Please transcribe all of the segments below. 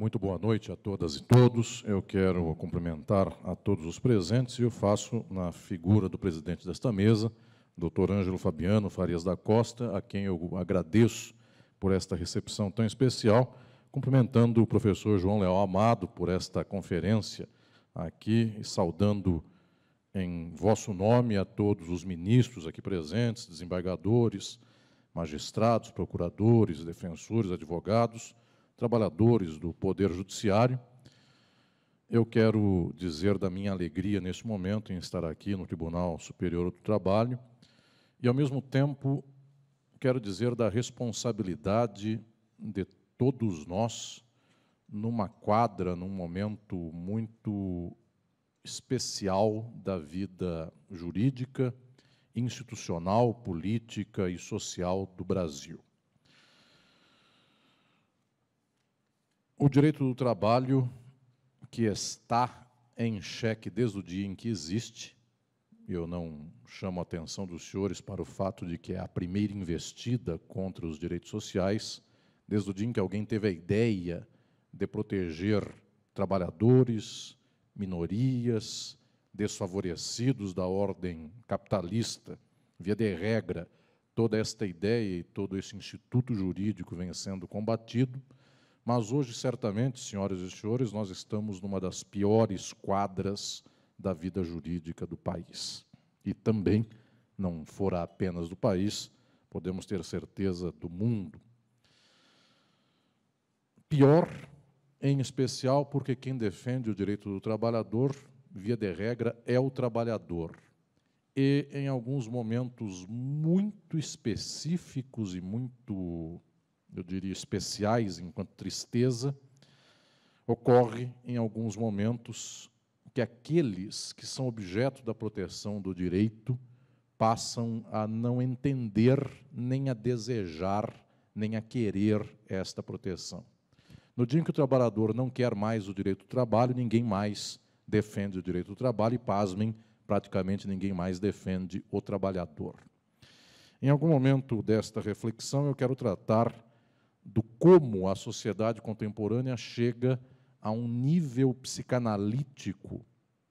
muito boa noite a todas e todos. Eu quero cumprimentar a todos os presentes e eu faço na figura do presidente desta mesa, Dr. Ângelo Fabiano Farias da Costa, a quem eu agradeço por esta recepção tão especial, cumprimentando o professor João Leal Amado por esta conferência aqui e saudando em vosso nome a todos os ministros aqui presentes, desembargadores, magistrados, procuradores, defensores, advogados, trabalhadores do Poder Judiciário. Eu quero dizer da minha alegria neste momento em estar aqui no Tribunal Superior do Trabalho e, ao mesmo tempo, quero dizer da responsabilidade de todos nós numa quadra, num momento muito especial da vida jurídica, institucional, política e social do Brasil. O direito do trabalho, que está em xeque desde o dia em que existe, eu não chamo a atenção dos senhores para o fato de que é a primeira investida contra os direitos sociais, desde o dia em que alguém teve a ideia de proteger trabalhadores, minorias, desfavorecidos da ordem capitalista. Via de regra, toda esta ideia e todo esse instituto jurídico vem sendo combatido, mas hoje, certamente, senhoras e senhores, nós estamos numa das piores quadras da vida jurídica do país. E também, não fora apenas do país, podemos ter certeza do mundo. Pior, em especial, porque quem defende o direito do trabalhador, via de regra, é o trabalhador. E, em alguns momentos muito específicos e muito, eu diria, especiais, enquanto tristeza, ocorre, em alguns momentos, que aqueles que são objeto da proteção do direito passam a não entender, nem a desejar, nem a querer esta proteção. No dia em que o trabalhador não quer mais o direito do trabalho, ninguém mais defende o direito do trabalho e, pasmem, praticamente ninguém mais defende o trabalhador. Em algum momento desta reflexão, eu quero tratar do como a sociedade contemporânea chega a um nível psicanalítico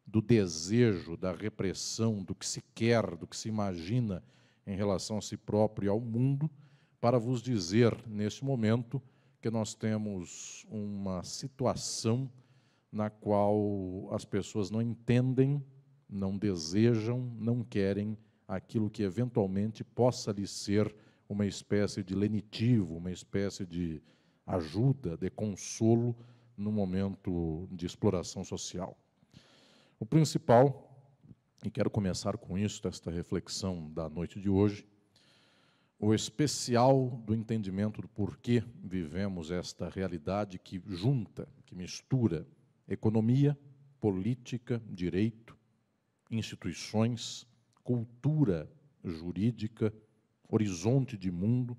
do desejo, da repressão, do que se quer, do que se imagina em relação a si próprio e ao mundo, para vos dizer, neste momento, que nós temos uma situação na qual as pessoas não entendem, não desejam, não querem aquilo que eventualmente possa lhe ser uma espécie de lenitivo, uma espécie de ajuda, de consolo no momento de exploração social. O principal, e quero começar com isso, esta reflexão da noite de hoje, o especial do entendimento do porquê vivemos esta realidade que junta, que mistura economia, política, direito, instituições, cultura jurídica, horizonte de mundo.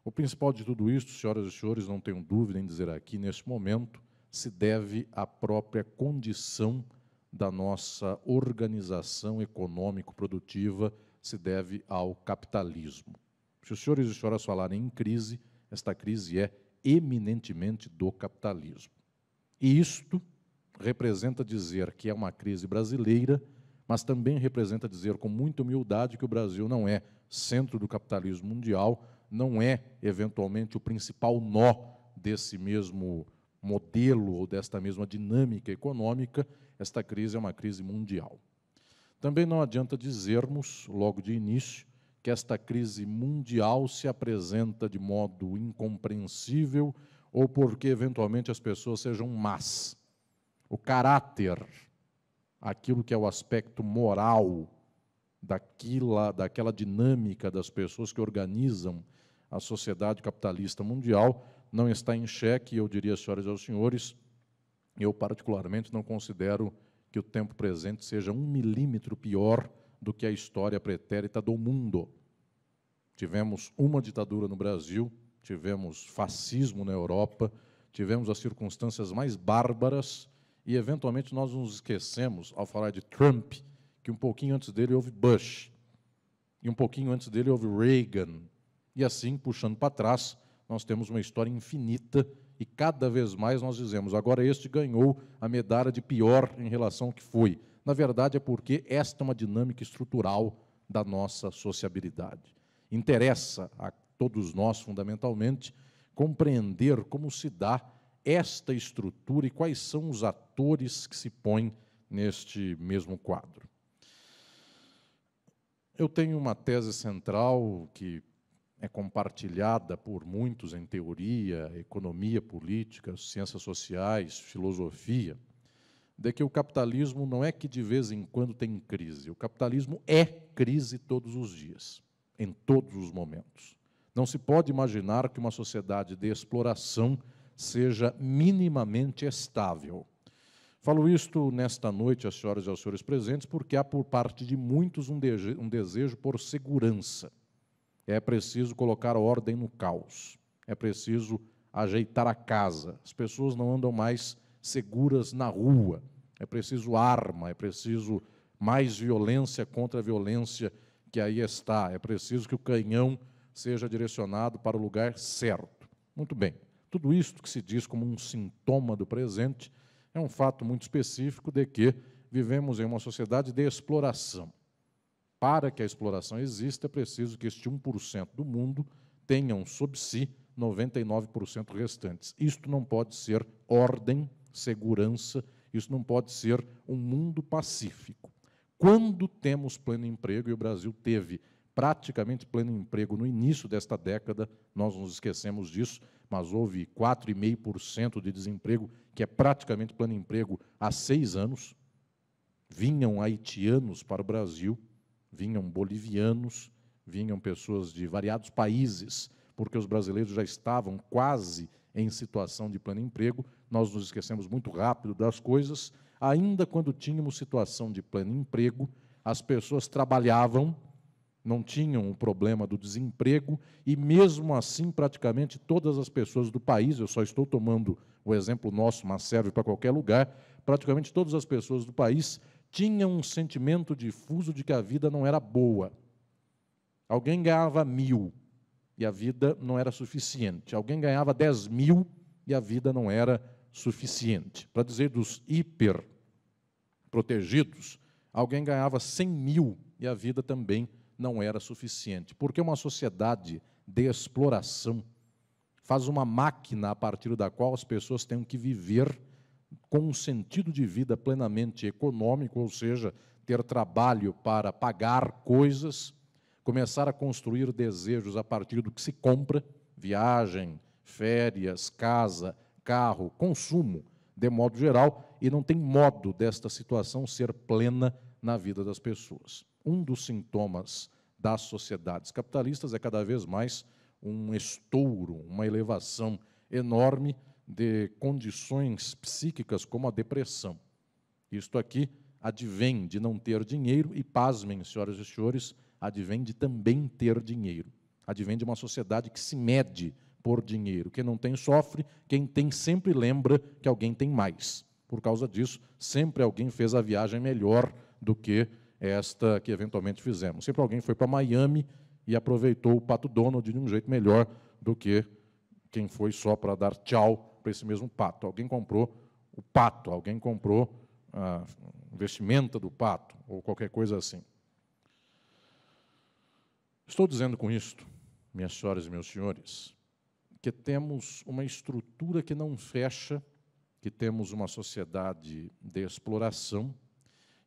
O principal de tudo isso, senhoras e senhores, não tenho dúvida em dizer aqui, neste momento, se deve à própria condição da nossa organização econômico-produtiva, se deve ao capitalismo. Se os senhores e senhoras falarem em crise, esta crise é eminentemente do capitalismo. E isto representa dizer que é uma crise brasileira, mas também representa dizer com muita humildade que o Brasil não é centro do capitalismo mundial, não é, eventualmente, o principal nó desse mesmo modelo ou desta mesma dinâmica econômica. Esta crise é uma crise mundial. Também não adianta dizermos, logo de início, que esta crise mundial se apresenta de modo incompreensível ou porque, eventualmente, as pessoas sejam más. O caráter, aquilo que é o aspecto moral daquela dinâmica das pessoas que organizam a sociedade capitalista mundial, não está em xeque, eu diria, senhoras e senhores, eu particularmente não considero que o tempo presente seja 1 milímetro pior do que a história pretérita do mundo. Tivemos uma ditadura no Brasil, tivemos fascismo na Europa, tivemos as circunstâncias mais bárbaras e, eventualmente, nós nos esquecemos, ao falar de Trump, que um pouquinho antes dele houve Bush, e um pouquinho antes dele houve Reagan, e assim, puxando para trás, nós temos uma história infinita e cada vez mais nós dizemos, agora este ganhou a medalha de pior em relação ao que foi. Na verdade, é porque esta é uma dinâmica estrutural da nossa sociabilidade. Interessa a todos nós, fundamentalmente, compreender como se dá esta estrutura e quais são os atores que se põem neste mesmo quadro. Eu tenho uma tese central que é compartilhada por muitos em teoria, economia política, ciências sociais, filosofia, de que o capitalismo não é que de vez em quando tem crise. O capitalismo é crise todos os dias, em todos os momentos. Não se pode imaginar que uma sociedade de exploração seja minimamente estável. Falo isto nesta noite, às senhoras e aos senhores presentes, porque há por parte de muitos um desejo por segurança. É preciso colocar ordem no caos. É preciso ajeitar a casa. As pessoas não andam mais seguras na rua. É preciso arma, é preciso mais violência contra a violência que aí está. É preciso que o canhão seja direcionado para o lugar certo. Muito bem. Tudo isto que se diz como um sintoma do presente é um fato muito específico de que vivemos em uma sociedade de exploração. Para que a exploração exista, é preciso que este 1% do mundo tenham sob si 99% restantes. Isto não pode ser ordem, segurança, isso não pode ser um mundo pacífico. Quando temos pleno emprego, e o Brasil teve praticamente pleno emprego no início desta década, nós nos esquecemos disso, mas houve 4,5% de desemprego, que é praticamente pleno emprego há 6 anos. Vinham haitianos para o Brasil, vinham bolivianos, vinham pessoas de variados países, porque os brasileiros já estavam quase em situação de pleno emprego. Nós nos esquecemos muito rápido das coisas. Ainda quando tínhamos situação de pleno emprego, as pessoas trabalhavam, não tinham o problema do desemprego, e mesmo assim, praticamente todas as pessoas do país, eu só estou tomando o exemplo nosso, mas serve para qualquer lugar, praticamente todas as pessoas do país tinham um sentimento difuso de que a vida não era boa. Alguém ganhava 1.000 e a vida não era suficiente. Alguém ganhava 10.000 e a vida não era suficiente. Para dizer dos hiperprotegidos, alguém ganhava 100.000 e a vida também não era suficiente. Porque uma sociedade de exploração faz uma máquina a partir da qual as pessoas têm que viver com um sentido de vida plenamente econômico, ou seja, ter trabalho para pagar coisas, começar a construir desejos a partir do que se compra, viagem, férias, casa, carro, consumo, de modo geral, e não tem modo desta situação ser plena na vida das pessoas. Um dos sintomas das sociedades capitalistas é cada vez mais um estouro, uma elevação enorme de condições psíquicas como a depressão. Isto aqui advém de não ter dinheiro e, pasmem, senhoras e senhores, advém de também ter dinheiro. Advém de uma sociedade que se mede por dinheiro. Quem não tem sofre, quem tem sempre lembra que alguém tem mais. Por causa disso, sempre alguém fez a viagem melhor do que esta que eventualmente fizemos. Sempre alguém foi para Miami e aproveitou o Pato Donald de um jeito melhor do que quem foi só para dar tchau para esse mesmo pato. Alguém comprou o pato, alguém comprou a vestimenta do pato, ou qualquer coisa assim. Estou dizendo com isto, minhas senhoras e meus senhores, que temos uma estrutura que não fecha, que temos uma sociedade de exploração,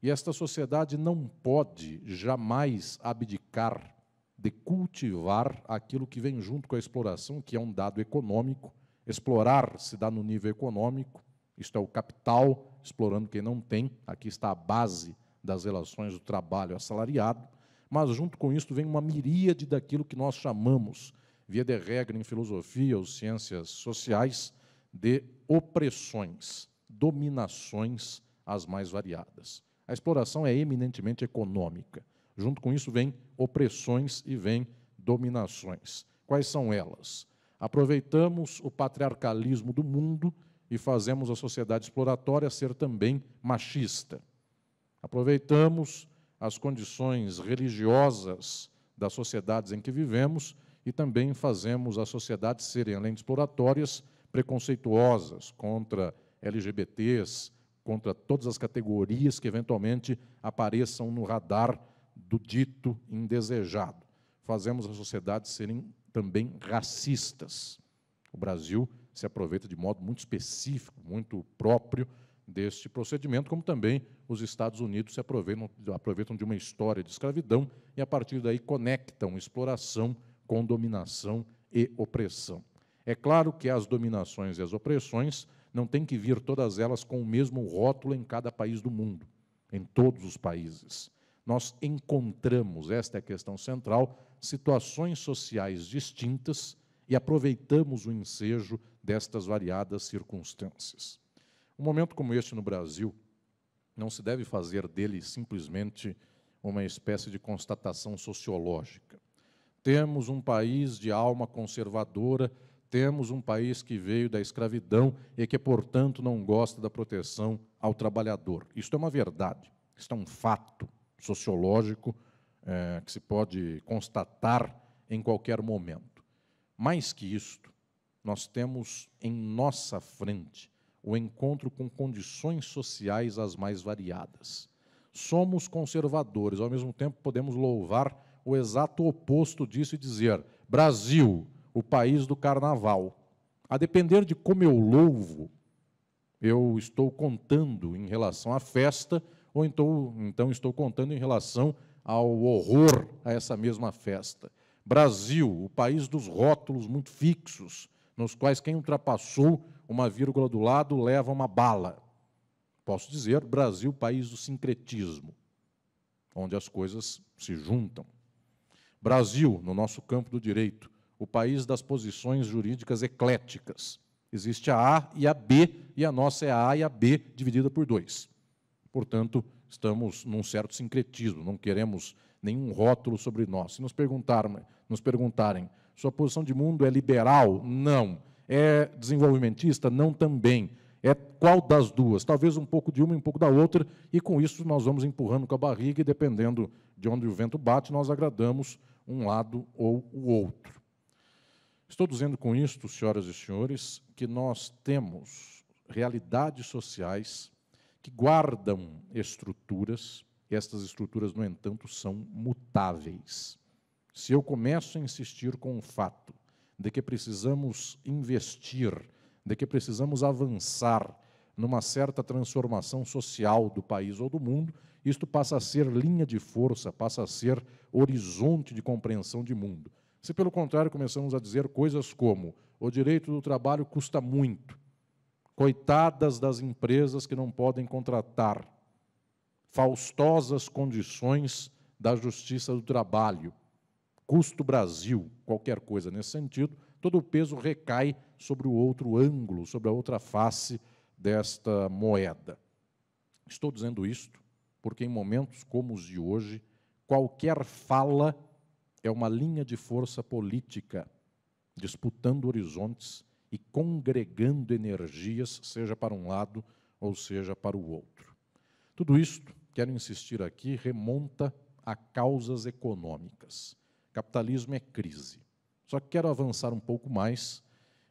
e esta sociedade não pode jamais abdicar de cultivar aquilo que vem junto com a exploração, que é um dado econômico. Explorar se dá no nível econômico, isto é o capital, explorando quem não tem, aqui está a base das relações do trabalho assalariado, mas junto com isso vem uma miríade daquilo que nós chamamos, via de regra em filosofia ou ciências sociais, de opressões, dominações as mais variadas. A exploração é eminentemente econômica. Junto com isso vem opressões e vem dominações. Quais são elas? Aproveitamos o patriarcalismo do mundo e fazemos a sociedade exploratória ser também machista. Aproveitamos as condições religiosas das sociedades em que vivemos e também fazemos as sociedades serem, além de exploratórias, preconceituosas contra LGBTs, contra todas as categorias que eventualmente apareçam no radar do dito indesejado. Fazemos as sociedades serem também racistas. O Brasil se aproveita de modo muito específico, muito próprio deste procedimento, como também os Estados Unidos se aproveitam de uma história de escravidão e, a partir daí, conectam exploração com dominação e opressão. É claro que as dominações e as opressões não têm que vir todas elas com o mesmo rótulo em cada país do mundo, em todos os países. Nós encontramos, esta é a questão central, situações sociais distintas e aproveitamos o ensejo destas variadas circunstâncias. Um momento como este no Brasil não se deve fazer dele simplesmente uma espécie de constatação sociológica. Temos um país de alma conservadora, temos um país que veio da escravidão e que, portanto, não gosta da proteção ao trabalhador. Isto é uma verdade, isto é um fato sociológico que se pode constatar em qualquer momento. Mais que isto, nós temos em nossa frente o encontro com condições sociais as mais variadas. Somos conservadores, ao mesmo tempo podemos louvar o exato oposto disso e dizer: Brasil, o país do carnaval. A depender de como eu louvo, eu estou contando em relação à festa, ou então estou contando em relação ao horror a essa mesma festa. Brasil, o país dos rótulos muito fixos, nos quais quem ultrapassou uma vírgula do lado leva uma bala. Posso dizer, Brasil, país do sincretismo, onde as coisas se juntam. Brasil, no nosso campo do direito, o país das posições jurídicas ecléticas. Existe a A e a B, e a nossa é a A e a B dividida por 2. Portanto, estamos num certo sincretismo, não queremos nenhum rótulo sobre nós. Se nos perguntarem, sua posição de mundo é liberal? Não. É desenvolvimentista? Não também. É qual das duas? Talvez um pouco de uma e um pouco da outra, e com isso nós vamos empurrando com a barriga, e dependendo de onde o vento bate, nós agradamos um lado ou o outro. Estou dizendo com isto, senhoras e senhores, que nós temos realidades sociais que guardam estruturas, e estas estruturas, no entanto, são mutáveis. Se eu começo a insistir com o fato de que precisamos investir, de que precisamos avançar numa certa transformação social do país ou do mundo, isto passa a ser linha de força, passa a ser horizonte de compreensão de mundo. Se, pelo contrário, começamos a dizer coisas como: o direito do trabalho custa muito, coitadas das empresas que não podem contratar, faustosas condições da justiça do trabalho, custo Brasil, qualquer coisa nesse sentido, todo o peso recai sobre o outro ângulo, sobre a outra face desta moeda. Estou dizendo isto porque, em momentos como os de hoje, qualquer fala é uma linha de força política, disputando horizontes e congregando energias, seja para um lado ou seja para o outro. Tudo isto, quero insistir aqui, remonta a causas econômicas. Capitalismo é crise. Só que quero avançar um pouco mais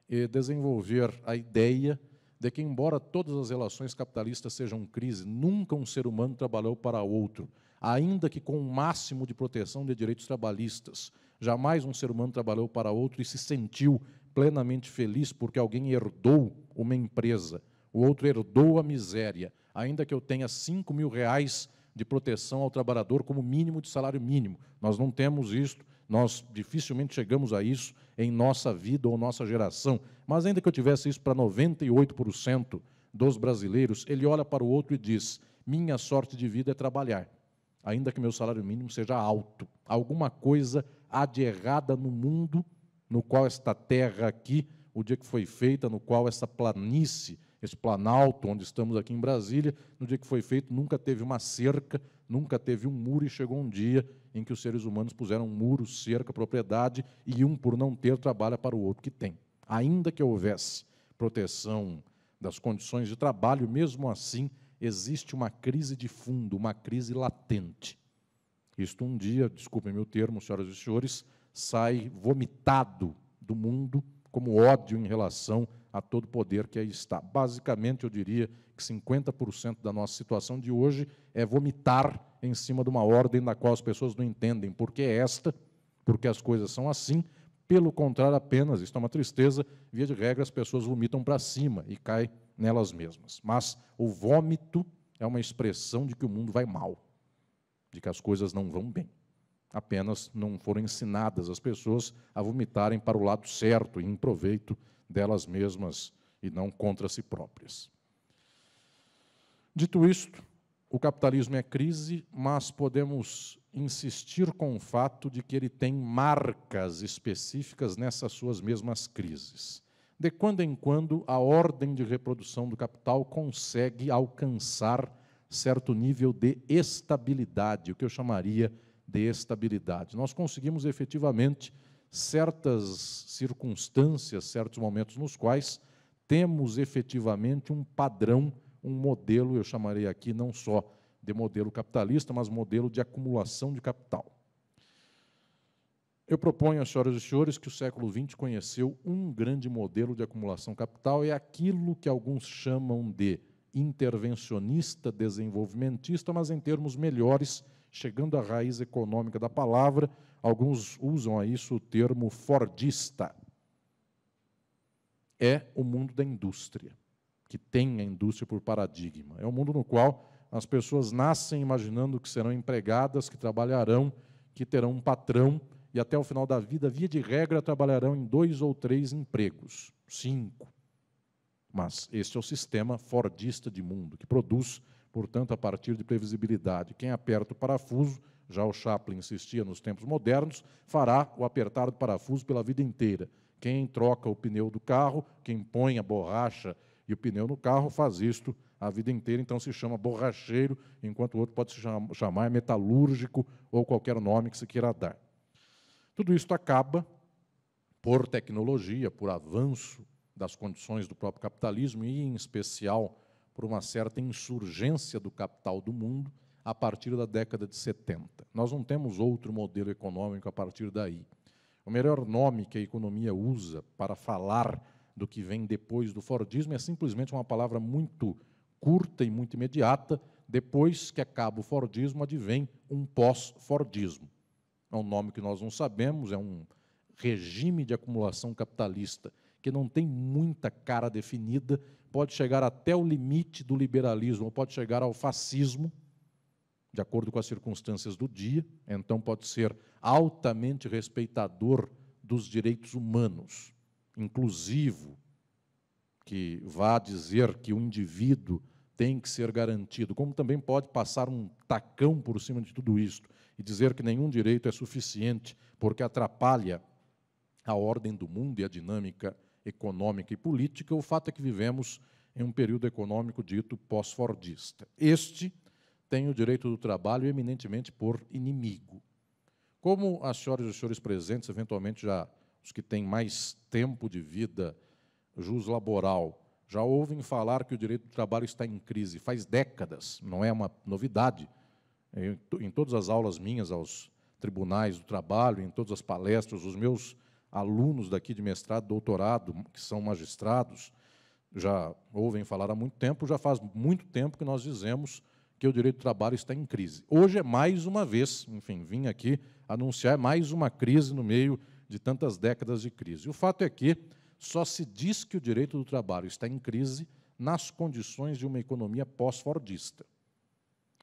e desenvolver a ideia de que, embora todas as relações capitalistas sejam crise, nunca um ser humano trabalhou para outro, ainda que com o máximo de proteção de direitos trabalhistas. Jamais um ser humano trabalhou para outro e se sentiu plenamente feliz porque alguém herdou uma empresa, o outro herdou a miséria, ainda que eu tenha 5 mil reais de proteção ao trabalhador como mínimo de salário mínimo. Nós não temos isto, nós dificilmente chegamos a isso em nossa vida ou nossa geração, mas ainda que eu tivesse isso para 98% dos brasileiros, ele olha para o outro e diz: minha sorte de vida é trabalhar, ainda que meu salário mínimo seja alto. Alguma coisa há de errada no mundo no qual esta terra aqui, o dia que foi feita, no qual essa planície, esse planalto onde estamos aqui em Brasília, no dia que foi feito, nunca teve uma cerca, nunca teve um muro, e chegou um dia em que os seres humanos puseram muro, cerca, propriedade, e um, por não ter, trabalha para o outro que tem. Ainda que houvesse proteção das condições de trabalho, mesmo assim, existe uma crise de fundo, uma crise latente. Isto um dia, desculpem meu termo, senhoras e senhores, sai vomitado do mundo como ódio em relação a todo poder que aí está. Basicamente, eu diria que 50% da nossa situação de hoje é vomitar em cima de uma ordem na qual as pessoas não entendem por que é esta, porque as coisas são assim. Pelo contrário, apenas, isto é uma tristeza, via de regra, as pessoas vomitam para cima e caem nelas mesmas. Mas o vômito é uma expressão de que o mundo vai mal, de que as coisas não vão bem. Apenas não foram ensinadas as pessoas a vomitarem para o lado certo e em proveito delas mesmas e não contra si próprias. Dito isto, o capitalismo é crise, mas podemos insistir com o fato de que ele tem marcas específicas nessas suas mesmas crises. De quando em quando, a ordem de reprodução do capital consegue alcançar certo nível de estabilidade, o que eu chamaria de estabilidade. Nós conseguimos efetivamente certas circunstâncias, certos momentos nos quais temos efetivamente um padrão, um modelo, eu chamarei aqui não só de modelo capitalista, mas modelo de acumulação de capital. Eu proponho às senhoras e senhores que o século XX conheceu um grande modelo de acumulação capital, é aquilo que alguns chamam de intervencionista, desenvolvimentista, mas em termos melhores, chegando à raiz econômica da palavra, alguns usam a isso o termo fordista. É o mundo da indústria, que tem a indústria por paradigma. É um mundo no qual as pessoas nascem imaginando que serão empregadas, que trabalharão, que terão um patrão, e até o final da vida, via de regra, trabalharão em 2 ou 3 empregos, 5. Mas este é o sistema fordista de mundo, que produz, portanto, a partir de previsibilidade. Quem aperta o parafuso, já o Chaplin insistia nos tempos modernos, fará o apertar do parafuso pela vida inteira. Quem troca o pneu do carro, quem põe a borracha e o pneu no carro, faz isto a vida inteira, então se chama borracheiro, enquanto o outro pode se chamar metalúrgico ou qualquer nome que se queira dar. Tudo isso acaba, por tecnologia, por avanço das condições do próprio capitalismo e, em especial, por uma certa insurgência do capital do mundo a partir da década de 70. Nós não temos outro modelo econômico a partir daí. O melhor nome que a economia usa para falar do que vem depois do Fordismo é simplesmente uma palavra muito curta e muito imediata. Depois que acaba o Fordismo, advém um pós-Fordismo. É um nome que nós não sabemos, é um regime de acumulação capitalista que não tem muita cara definida, pode chegar até o limite do liberalismo, pode chegar ao fascismo, de acordo com as circunstâncias do dia, então pode ser altamente respeitador dos direitos humanos, inclusivo, que vá dizer que o indivíduo tem que ser garantido, como também pode passar um tacão por cima de tudo isso e dizer que nenhum direito é suficiente porque atrapalha a ordem do mundo e a dinâmica econômica e política. O fato é que vivemos em um período econômico dito pós-fordista. Este tem o direito do trabalho eminentemente por inimigo. Como as senhoras e os senhores presentes, eventualmente já os que têm mais tempo de vida juslaboral, já ouvem falar que o direito do trabalho está em crise faz décadas, não é uma novidade. Em todas as aulas minhas aos tribunais do trabalho, em todas as palestras, os meus alunos daqui de mestrado, doutorado, que são magistrados, já ouvem falar há muito tempo, já faz muito tempo que nós dizemos que o direito do trabalho está em crise. Hoje é mais uma vez, enfim, vim aqui anunciar mais uma crise no meio de tantas décadas de crise. E o fato é que só se diz que o direito do trabalho está em crise nas condições de uma economia pós-fordista.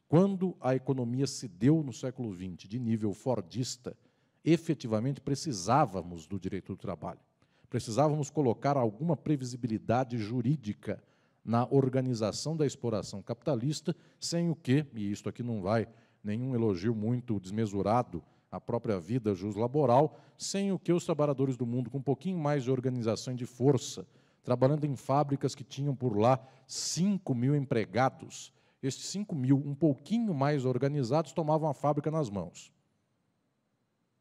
Quando a economia se deu no século XX de nível fordista, efetivamente precisávamos do direito do trabalho. Precisávamos colocar alguma previsibilidade jurídica na organização da exploração capitalista, sem o que, e isto aqui não vai nenhum elogio muito desmesurado à própria vida juslaboral, sem o que os trabalhadores do mundo, com um pouquinho mais de organização e de força, trabalhando em fábricas que tinham por lá 5.000 empregados, estes 5.000, um pouquinho mais organizados, tomavam a fábrica nas mãos.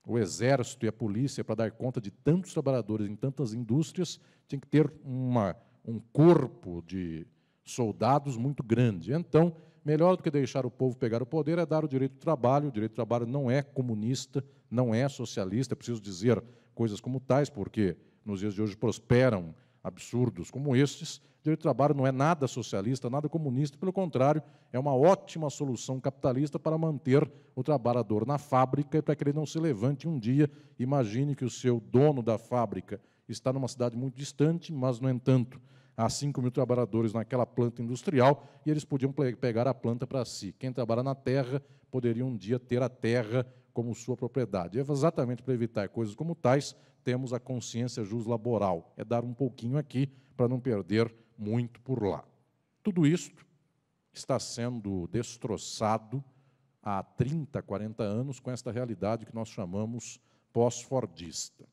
O exército e a polícia, para dar conta de tantos trabalhadores em tantas indústrias, tinha que ter um corpo de soldados muito grande. Então, melhor do que deixar o povo pegar o poder é dar o direito do trabalho. O direito do trabalho não é comunista, não é socialista, é preciso dizer coisas como tais, porque nos dias de hoje prosperam absurdos como estes, o direito do trabalho não é nada socialista, nada comunista, pelo contrário, é uma ótima solução capitalista para manter o trabalhador na fábrica e para que ele não se levante um dia, imagine que o seu dono da fábrica está numa cidade muito distante, mas, no entanto, há 5 mil trabalhadores naquela planta industrial e eles podiam pegar a planta para si. Quem trabalha na terra poderia um dia ter a terra como sua propriedade. É exatamente para evitar coisas como tais, temos a consciência juslaboral. É dar um pouquinho aqui para não perder muito por lá. Tudo isto está sendo destroçado há 30, 40 anos com esta realidade que nós chamamos pós-fordista.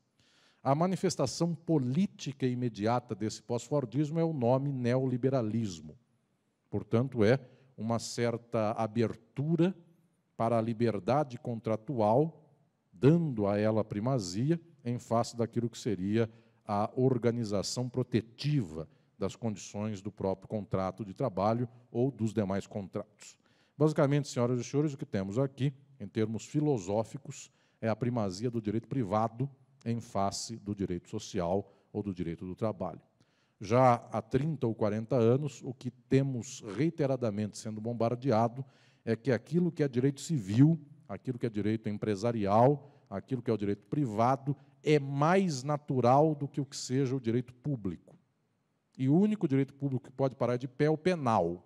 A manifestação política imediata desse pós-fordismo é o nome neoliberalismo. Portanto, é uma certa abertura para a liberdade contratual, dando a ela primazia em face daquilo que seria a organização protetiva das condições do próprio contrato de trabalho ou dos demais contratos. Basicamente, senhoras e senhores, o que temos aqui, em termos filosóficos, é a primazia do direito privado em face do direito social ou do direito do trabalho. Já há 30 ou 40 anos, o que temos reiteradamente sendo bombardeado é que aquilo que é direito civil, aquilo que é direito empresarial, aquilo que é o direito privado, é mais natural do que o que seja o direito público. E o único direito público que pode parar de pé é o penal.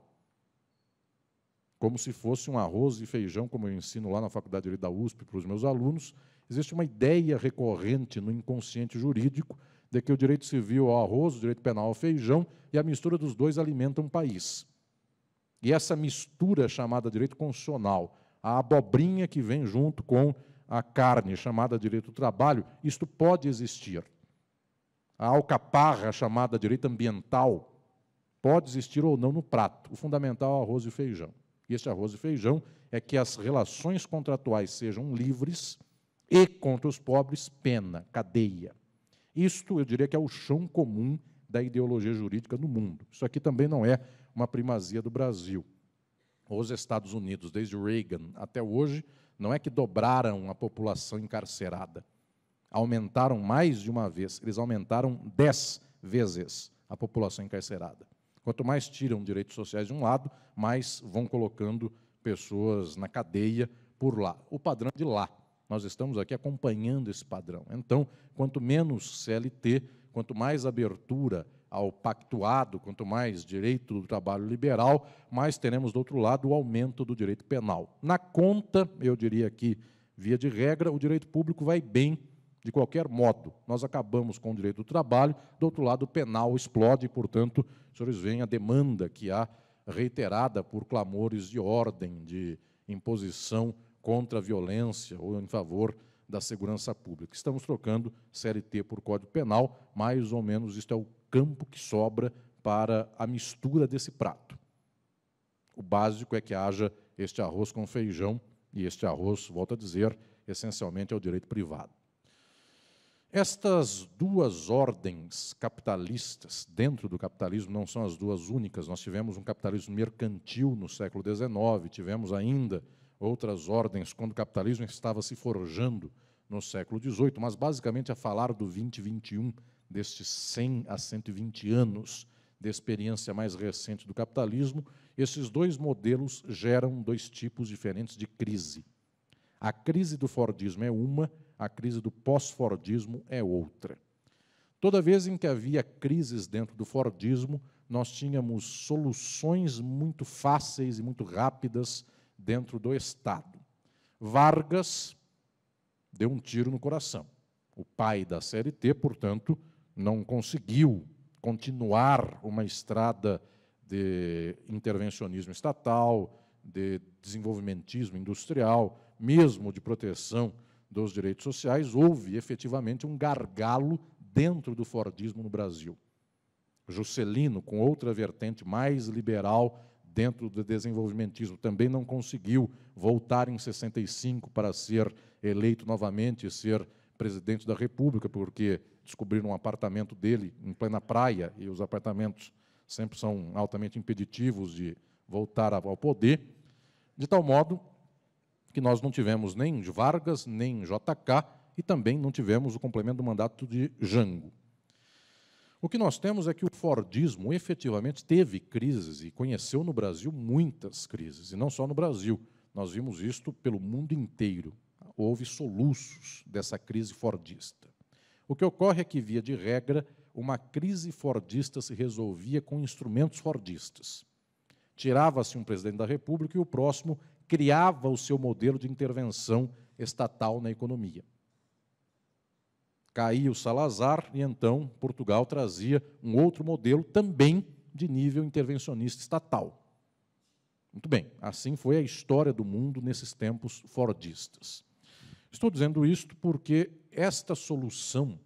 Como se fosse um arroz e feijão, como eu ensino lá na Faculdade de Direito da USP para os meus alunos, existe uma ideia recorrente no inconsciente jurídico de que o direito civil é o arroz, o direito penal é o feijão, e a mistura dos dois alimenta um país. E essa mistura é chamada direito constitucional, a abobrinha que vem junto com a carne, chamada direito do trabalho, isto pode existir. A alcaparra, chamada direito ambiental, pode existir ou não no prato. O fundamental é o arroz e o feijão. E este arroz e feijão é que as relações contratuais sejam livres e, contra os pobres, pena, cadeia. Isto, eu diria que é o chão comum da ideologia jurídica no mundo. Isso aqui também não é uma primazia do Brasil. Os Estados Unidos, desde Reagan até hoje, não é que dobraram a população encarcerada. Aumentaram mais de uma vez, eles aumentaram 10 vezes a população encarcerada. Quanto mais tiram direitos sociais de um lado, mais vão colocando pessoas na cadeia por lá. O padrão é de lá. Nós estamos aqui acompanhando esse padrão. Então, quanto menos CLT, quanto mais abertura ao pactuado, quanto mais direito do trabalho liberal, mais teremos, do outro lado, o aumento do direito penal. Na conta, eu diria que, via de regra, o direito público vai bem de qualquer modo. Nós acabamos com o direito do trabalho, do outro lado, o penal explode, e, portanto, os senhores veem a demanda que há reiterada por clamores de ordem, de imposição contra a violência ou em favor da segurança pública. Estamos trocando CLT por Código Penal, mais ou menos isto é o campo que sobra para a mistura desse prato. O básico é que haja este arroz com feijão, e este arroz, volto a dizer, essencialmente é o direito privado. Estas duas ordens capitalistas dentro do capitalismo não são as duas únicas. Nós tivemos um capitalismo mercantil no século XIX, tivemos ainda outras ordens quando o capitalismo estava se forjando no século XVIII, mas basicamente a falar do 2021, destes 100 a 120 anos de experiência mais recente do capitalismo, esses dois modelos geram dois tipos diferentes de crise. A crise do fordismo é uma, a crise do pós-fordismo é outra. Toda vez em que havia crises dentro do fordismo, nós tínhamos soluções muito fáceis e muito rápidas dentro do Estado. Vargas deu um tiro no coração. O pai da CLT, portanto, não conseguiu continuar uma estrada de intervencionismo estatal, de desenvolvimentismo industrial, mesmo de proteção dos direitos sociais. Houve, efetivamente, um gargalo dentro do fordismo no Brasil. Juscelino, com outra vertente mais liberal dentro do desenvolvimentismo, também não conseguiu voltar em 65 para ser eleito novamente e ser presidente da República, porque descobriram um apartamento dele em plena praia, e os apartamentos sempre são altamente impeditivos de voltar ao poder, de tal modo que nós não tivemos nem Vargas, nem JK, e também não tivemos o complemento do mandato de Jango. O que nós temos é que o fordismo efetivamente teve crises e conheceu no Brasil muitas crises, e não só no Brasil. Nós vimos isto pelo mundo inteiro. Houve soluços dessa crise fordista. O que ocorre é que, via de regra, uma crise fordista se resolvia com instrumentos fordistas. Tirava-se um presidente da República e o próximo criava o seu modelo de intervenção estatal na economia. Caía o Salazar e, então, Portugal trazia um outro modelo também de nível intervencionista estatal. Muito bem, assim foi a história do mundo nesses tempos fordistas. Estou dizendo isto porque esta solução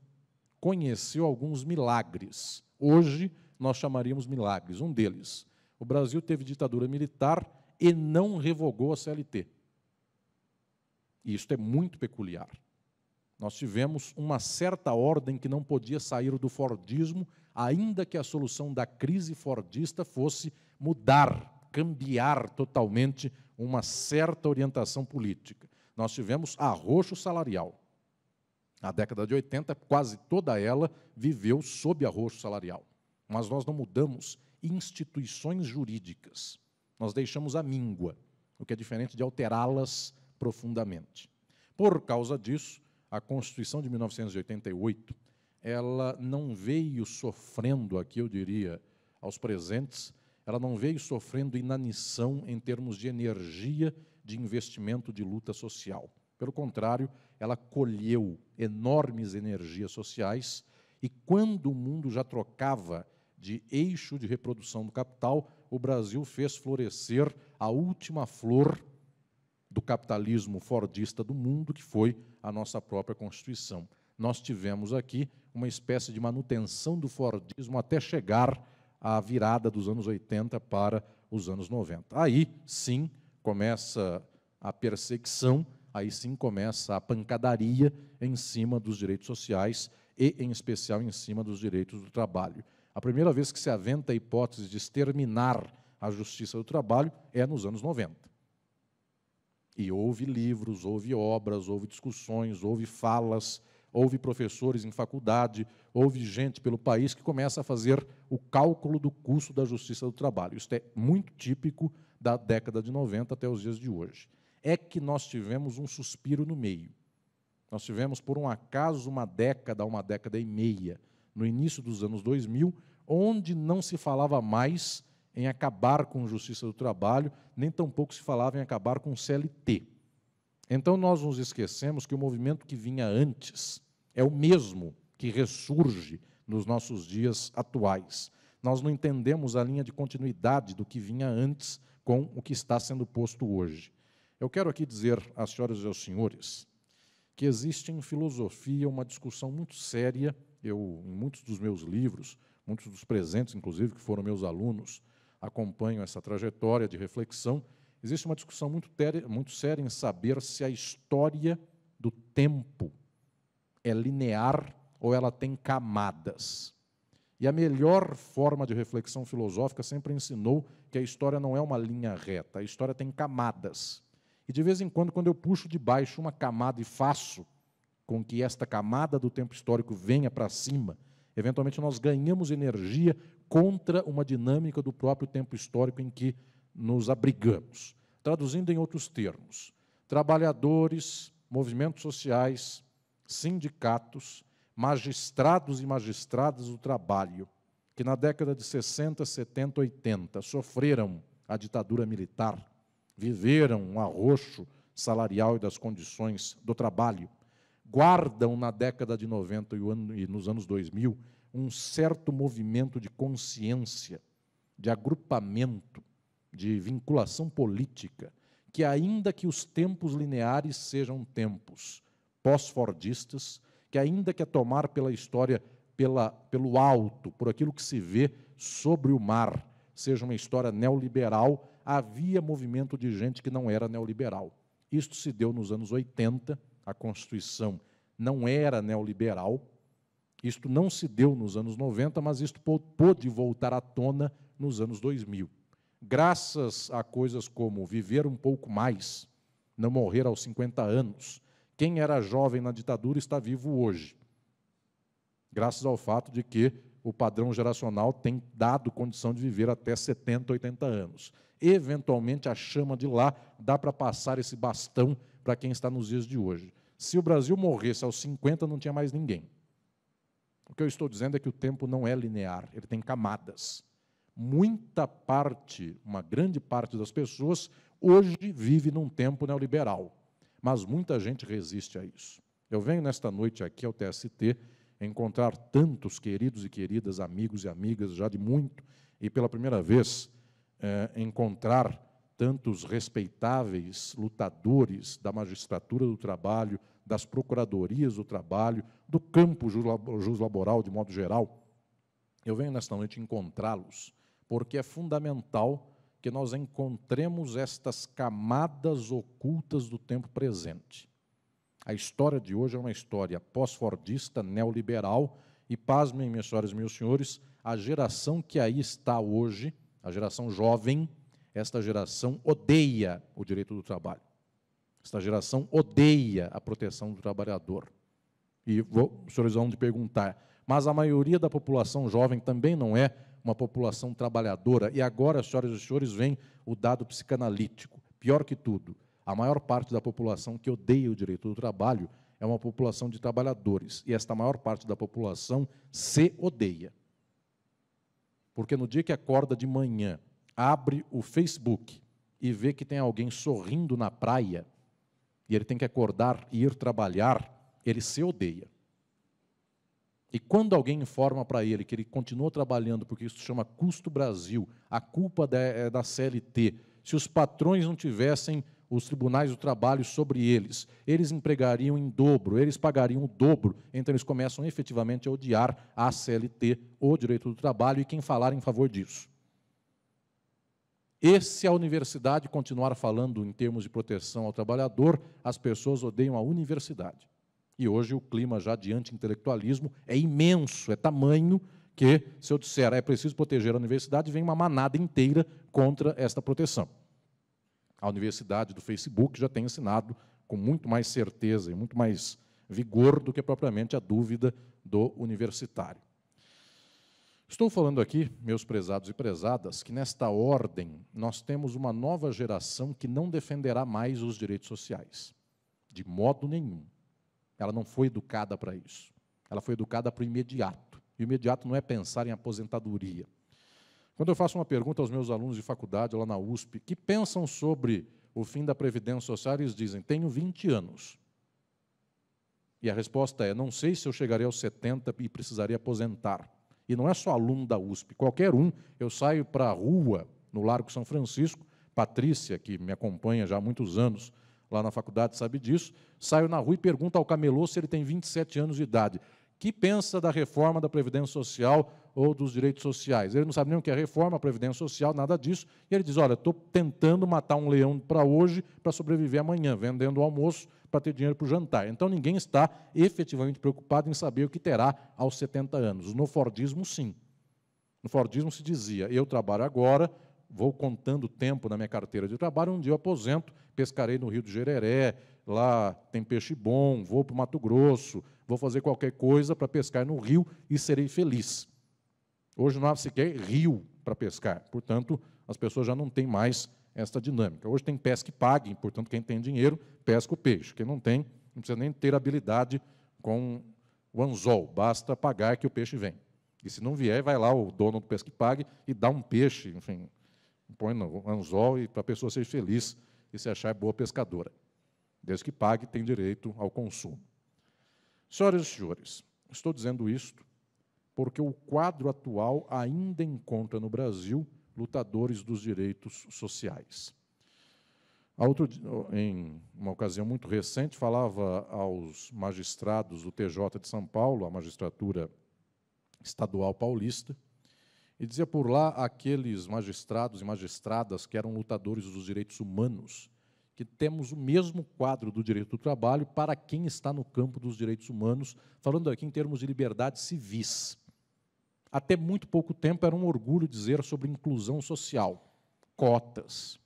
conheceu alguns milagres. Hoje, nós chamaríamos milagres. Um deles, o Brasil teve ditadura militar e não revogou a CLT. E isto é muito peculiar. Nós tivemos uma certa ordem que não podia sair do fordismo, ainda que a solução da crise fordista fosse mudar, cambiar totalmente uma certa orientação política. Nós tivemos arroxo salarial. A década de 80, quase toda ela viveu sob arroxo salarial. Mas nós não mudamos instituições jurídicas. Nós deixamos a míngua, o que é diferente de alterá-las profundamente. Por causa disso, a Constituição de 1988, ela não veio sofrendo, aqui eu diria, aos presentes, ela não veio sofrendo inanição em termos de energia, de investimento, de luta social. Pelo contrário, ela colheu enormes energias sociais e, quando o mundo já trocava de eixo de reprodução do capital, o Brasil fez florescer a última flor do capitalismo fordista do mundo, que foi a nossa própria Constituição. Nós tivemos aqui uma espécie de manutenção do fordismo até chegar à virada dos anos 80 para os anos 90. Aí, sim, começa a perseguição, aí sim começa a pancadaria em cima dos direitos sociais e, em especial, em cima dos direitos do trabalho. A primeira vez que se aventa a hipótese de exterminar a justiça do trabalho é nos anos 90. E houve livros, houve obras, houve discussões, houve falas, houve professores em faculdade, houve gente pelo país que começa a fazer o cálculo do custo da justiça do trabalho. Isso é muito típico da década de 90 até os dias de hoje. É que nós tivemos um suspiro no meio. Nós tivemos, por um acaso, uma década e meia, no início dos anos 2000, onde não se falava mais em acabar com a justiça do trabalho, nem tampouco se falava em acabar com o CLT. Então, nós nos esquecemos que o movimento que vinha antes é o mesmo que ressurge nos nossos dias atuais. Nós não entendemos a linha de continuidade do que vinha antes com o que está sendo posto hoje. Eu quero aqui dizer às senhoras e aos senhores que existe em filosofia uma discussão muito séria. Eu, em muitos dos meus livros, muitos dos presentes, inclusive, que foram meus alunos, acompanham essa trajetória de reflexão. Existe uma discussão muito séria em saber se a história do tempo é linear ou ela tem camadas. E a melhor forma de reflexão filosófica sempre ensinou que a história não é uma linha reta, a história tem camadas. E, de vez em quando eu puxo de baixo uma camada e faço com que esta camada do tempo histórico venha para cima, eventualmente nós ganhamos energia contra uma dinâmica do próprio tempo histórico em que nos abrigamos. Traduzindo em outros termos, trabalhadores, movimentos sociais, sindicatos, magistrados e magistradas do trabalho, que na década de 60, 70, 80 sofreram a ditadura militar, viveram um arroxo salarial e das condições do trabalho, guardam na década de 90 e nos anos 2000 um certo movimento de consciência, de agrupamento, de vinculação política, que ainda que os tempos lineares sejam tempos pós-fordistas, que ainda que a tomar pela história, pelo alto, por aquilo que se vê sobre o mar, seja uma história neoliberal, havia movimento de gente que não era neoliberal. Isto se deu nos anos 80, a Constituição não era neoliberal, isto não se deu nos anos 90, mas isto pôde voltar à tona nos anos 2000. Graças a coisas como viver um pouco mais, não morrer aos 50 anos, quem era jovem na ditadura está vivo hoje. Graças ao fato de que o padrão geracional tem dado condição de viver até 70, 80 anos. Eventualmente, a chama de lá dá para passar esse bastão para quem está nos dias de hoje. Se o Brasil morresse aos 50, não tinha mais ninguém. O que eu estou dizendo é que o tempo não é linear, ele tem camadas. Muita parte, uma grande parte das pessoas, hoje vive num tempo neoliberal, mas muita gente resiste a isso. Eu venho nesta noite aqui ao TST encontrar tantos queridos e queridas, amigos e amigas, já de muito, e pela primeira vez encontrar tantos respeitáveis lutadores da magistratura do trabalho, das procuradorias do trabalho, do campo juslaboral de modo geral. Eu venho nesta noite encontrá-los, porque é fundamental que nós encontremos estas camadas ocultas do tempo presente. A história de hoje é uma história pós-fordista, neoliberal, e, pasmem, minhas senhoras e meus senhores, a geração que aí está hoje, a geração jovem, esta geração odeia o direito do trabalho. Esta geração odeia a proteção do trabalhador. E os senhores vão me perguntar, mas a maioria da população jovem também não é uma população trabalhadora? E agora, senhoras e senhores, vem o dado psicanalítico. Pior que tudo, a maior parte da população que odeia o direito do trabalho é uma população de trabalhadores. E esta maior parte da população se odeia. Porque no dia que acorda de manhã, abre o Facebook e vê que tem alguém sorrindo na praia, e ele tem que acordar e ir trabalhar, ele se odeia. E quando alguém informa para ele que ele continua trabalhando, porque isso chama custo Brasil, a culpa é da CLT, se os patrões não tivessem os tribunais do trabalho sobre eles, eles empregariam em dobro, eles pagariam o dobro, então eles começam efetivamente a odiar a CLT, o direito do trabalho, e quem falar em favor disso. E se a universidade continuar falando em termos de proteção ao trabalhador, as pessoas odeiam a universidade. E hoje o clima já de anti-intelectualismo é imenso, é tamanho que, se eu disser é preciso proteger a universidade, vem uma manada inteira contra esta proteção. A universidade do Facebook já tem ensinado com muito mais certeza e muito mais vigor do que propriamente a dúvida do universitário. Estou falando aqui, meus prezados e prezadas, que nesta ordem nós temos uma nova geração que não defenderá mais os direitos sociais, de modo nenhum. Ela não foi educada para isso. Ela foi educada para o imediato. E o imediato não é pensar em aposentadoria. Quando eu faço uma pergunta aos meus alunos de faculdade, lá na USP, que pensam sobre o fim da Previdência Social, eles dizem, tenho 20 anos. E a resposta é, não sei se eu chegaria aos 70 e precisaria aposentar. E não é só aluno da USP, qualquer um. Eu saio para a rua, no Largo São Francisco, Patrícia, que me acompanha já há muitos anos lá na faculdade, sabe disso, saio na rua e pergunto ao camelô se ele tem 27 anos de idade. Que pensa da reforma da Previdência Social ou dos direitos sociais? Ele não sabe nem o que é reforma, a Previdência Social, nada disso. E ele diz, olha, estou tentando matar um leão para hoje, para sobreviver amanhã, vendendo o almoço para ter dinheiro para o jantar. Então, ninguém está efetivamente preocupado em saber o que terá aos 70 anos. No Fordismo, sim. No Fordismo se dizia, eu trabalho agora, vou contando tempo na minha carteira de trabalho, um dia eu aposento, pescarei no Rio do Jereré, lá tem peixe bom, vou para o Mato Grosso, vou fazer qualquer coisa para pescar no rio e serei feliz. Hoje não há sequer rio para pescar, portanto, as pessoas já não têm mais esta dinâmica. Hoje tem pesca e pague, portanto, quem tem dinheiro, pesca o peixe. Quem não tem, não precisa nem ter habilidade com o anzol, basta pagar que o peixe vem. E se não vier, vai lá o dono do pesca e pague e dá um peixe, enfim, põe no anzol e para a pessoa ser feliz e se achar boa pescadora. Desde que pague, tem direito ao consumo. Senhoras e senhores, estou dizendo isto porque o quadro atual ainda encontra no Brasil lutadores dos direitos sociais. Em uma ocasião muito recente, falava aos magistrados do TJ de São Paulo, a magistratura estadual paulista, e dizia por lá aqueles magistrados e magistradas que eram lutadores dos direitos humanos, que temos o mesmo quadro do direito do trabalho para quem está no campo dos direitos humanos, falando aqui em termos de liberdades civis. Até muito pouco tempo era um orgulho dizer sobre inclusão social, cotas,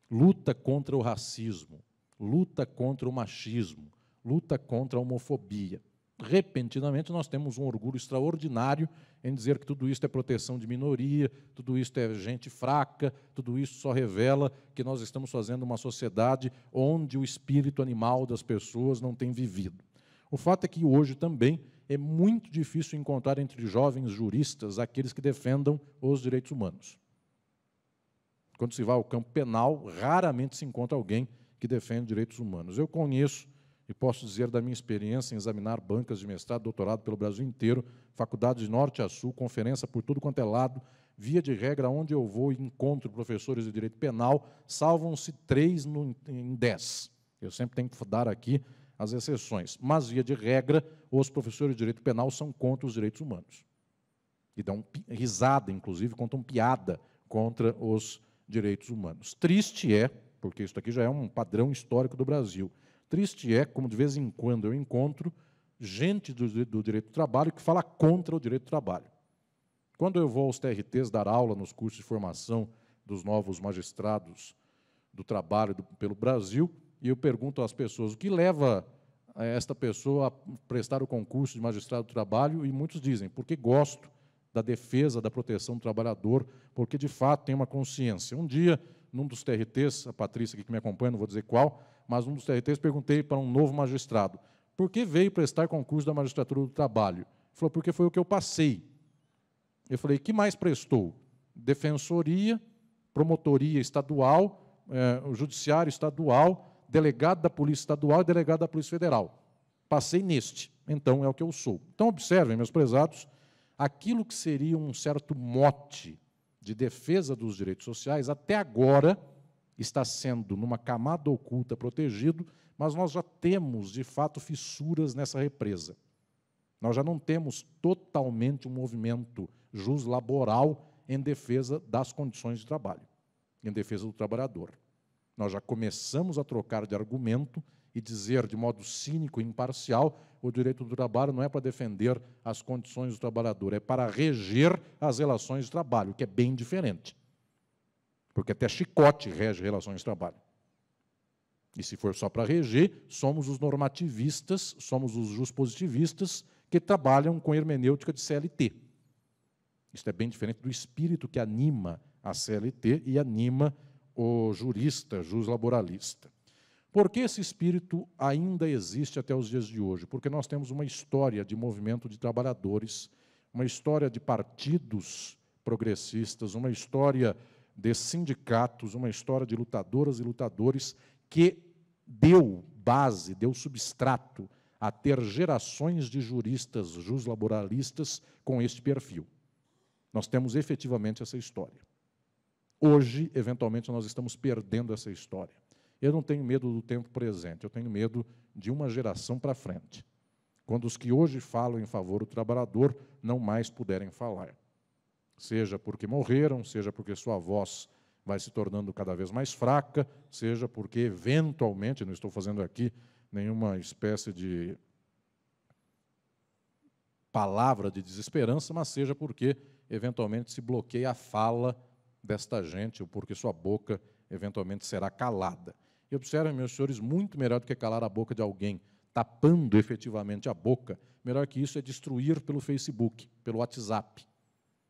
luta contra o racismo, luta contra o machismo, luta contra a homofobia. repentinamente, nós temos um orgulho extraordinário em dizer que tudo isso é proteção de minoria, tudo isso é gente fraca, tudo isso só revela que nós estamos fazendo uma sociedade onde o espírito animal das pessoas não tem vivido. O fato é que hoje também é muito difícil encontrar entre jovens juristas aqueles que defendam os direitos humanos. Quando se vai ao campo penal, raramente se encontra alguém que defende direitos humanos. Eu conheço, e posso dizer da minha experiência em examinar bancas de mestrado, doutorado pelo Brasil inteiro, faculdades de norte a sul, conferência por tudo quanto é lado, via de regra, onde eu vou e encontro professores de direito penal, salvam-se 3 em 10. Eu sempre tenho que dar aqui as exceções. Mas, via de regra, os professores de direito penal são contra os direitos humanos. E dão risada, inclusive, contam piada contra os direitos humanos. Triste é, porque isso aqui já é um padrão histórico do Brasil, triste é, como de vez em quando eu encontro, gente do direito do trabalho que fala contra o direito do trabalho. Quando eu vou aos TRTs dar aula nos cursos de formação dos novos magistrados do trabalho pelo Brasil, e eu pergunto às pessoas o que leva esta pessoa a prestar o concurso de magistrado do trabalho, e muitos dizem, porque gosto da defesa, da proteção do trabalhador, porque, de fato, tem uma consciência. Um dia, num dos TRTs, a Patrícia aqui que me acompanha, não vou dizer qual, mas num dos TRTs perguntei para um novo magistrado, por que veio prestar concurso da magistratura do trabalho? Ele falou, porque foi o que eu passei. Eu falei, que mais prestou? Defensoria, promotoria estadual, o judiciário estadual, delegado da Polícia Estadual e delegado da Polícia Federal. Passei neste, então é o que eu sou. Então, observem, meus prezados, aquilo que seria um certo mote de defesa dos direitos sociais, até agora está sendo, numa camada oculta, protegido, mas nós já temos, de fato, fissuras nessa represa. Nós já não temos totalmente um movimento juslaboral em defesa das condições de trabalho, em defesa do trabalhador. Nós já começamos a trocar de argumento e dizer de modo cínico e imparcial, o direito do trabalho não é para defender as condições do trabalhador, é para reger as relações de trabalho, que é bem diferente. Porque até chicote rege relações de trabalho. E se for só para reger, somos os normativistas, somos os juspositivistas que trabalham com hermenêutica de CLT. Isso é bem diferente do espírito que anima a CLT e anima o jurista, juslaboralista. Por que esse espírito ainda existe até os dias de hoje? Porque nós temos uma história de movimento de trabalhadores, uma história de partidos progressistas, uma história de sindicatos, uma história de lutadoras e lutadores que deu base, deu substrato a ter gerações de juristas juslaboralistas com este perfil. Nós temos efetivamente essa história. Hoje, eventualmente, nós estamos perdendo essa história. Eu não tenho medo do tempo presente, eu tenho medo de uma geração para frente, quando os que hoje falam em favor do trabalhador não mais puderem falar. Seja porque morreram, seja porque sua voz vai se tornando cada vez mais fraca, seja porque, eventualmente, não estou fazendo aqui nenhuma espécie de palavra de desesperança, mas seja porque, eventualmente, se bloqueia a fala desta gente, ou porque sua boca, eventualmente, será calada. E observem, meus senhores, muito melhor do que calar a boca de alguém, tapando efetivamente a boca, melhor que isso é destruir pelo Facebook, pelo WhatsApp.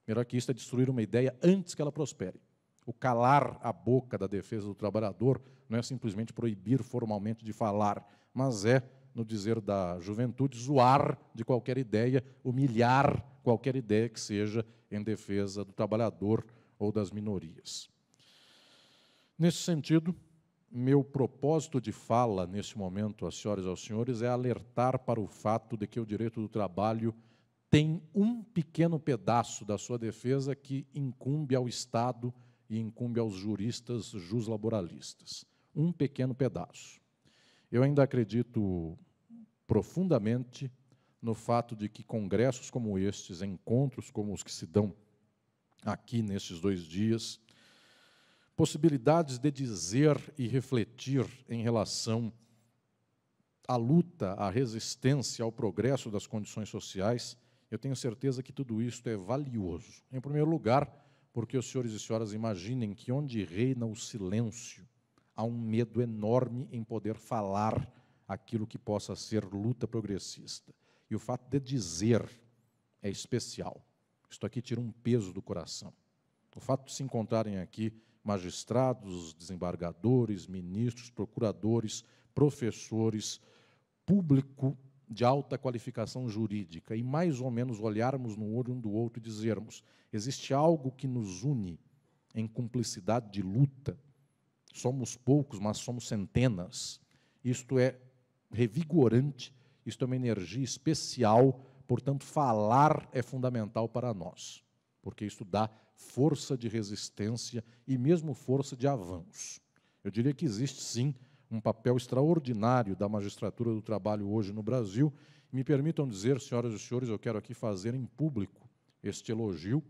Melhor que isso é destruir uma ideia antes que ela prospere. O calar a boca da defesa do trabalhador não é simplesmente proibir formalmente de falar, mas é, no dizer da juventude, zoar de qualquer ideia, humilhar qualquer ideia que seja em defesa do trabalhador ou das minorias. Nesse sentido, meu propósito de fala, nesse momento, às senhoras e aos senhores, é alertar para o fato de que o direito do trabalho tem um pequeno pedaço da sua defesa que incumbe ao Estado e incumbe aos juristas juslaboralistas. Um pequeno pedaço. Eu ainda acredito profundamente no fato de que congressos como estes, encontros como os que se dão aqui nestes 2 dias, possibilidades de dizer e refletir em relação à luta, à resistência, ao progresso das condições sociais, eu tenho certeza que tudo isso é valioso. Em primeiro lugar, porque os senhores e senhoras imaginem que onde reina o silêncio, há um medo enorme em poder falar aquilo que possa ser luta progressista. E o fato de dizer é especial. Isto aqui tira um peso do coração. O fato de se encontrarem aqui magistrados, desembargadores, ministros, procuradores, professores, público de alta qualificação jurídica, e mais ou menos olharmos no olho um do outro e dizermos: existe algo que nos une em cumplicidade de luta, somos poucos, mas somos centenas. Isto é revigorante, isto é uma energia especial, portanto, falar é fundamental para nós, porque isto dá força de resistência e mesmo força de avanço. Eu diria que existe, sim, um papel extraordinário da magistratura do trabalho hoje no Brasil. Me permitam dizer, senhoras e senhores, eu quero aqui fazer em público este elogio.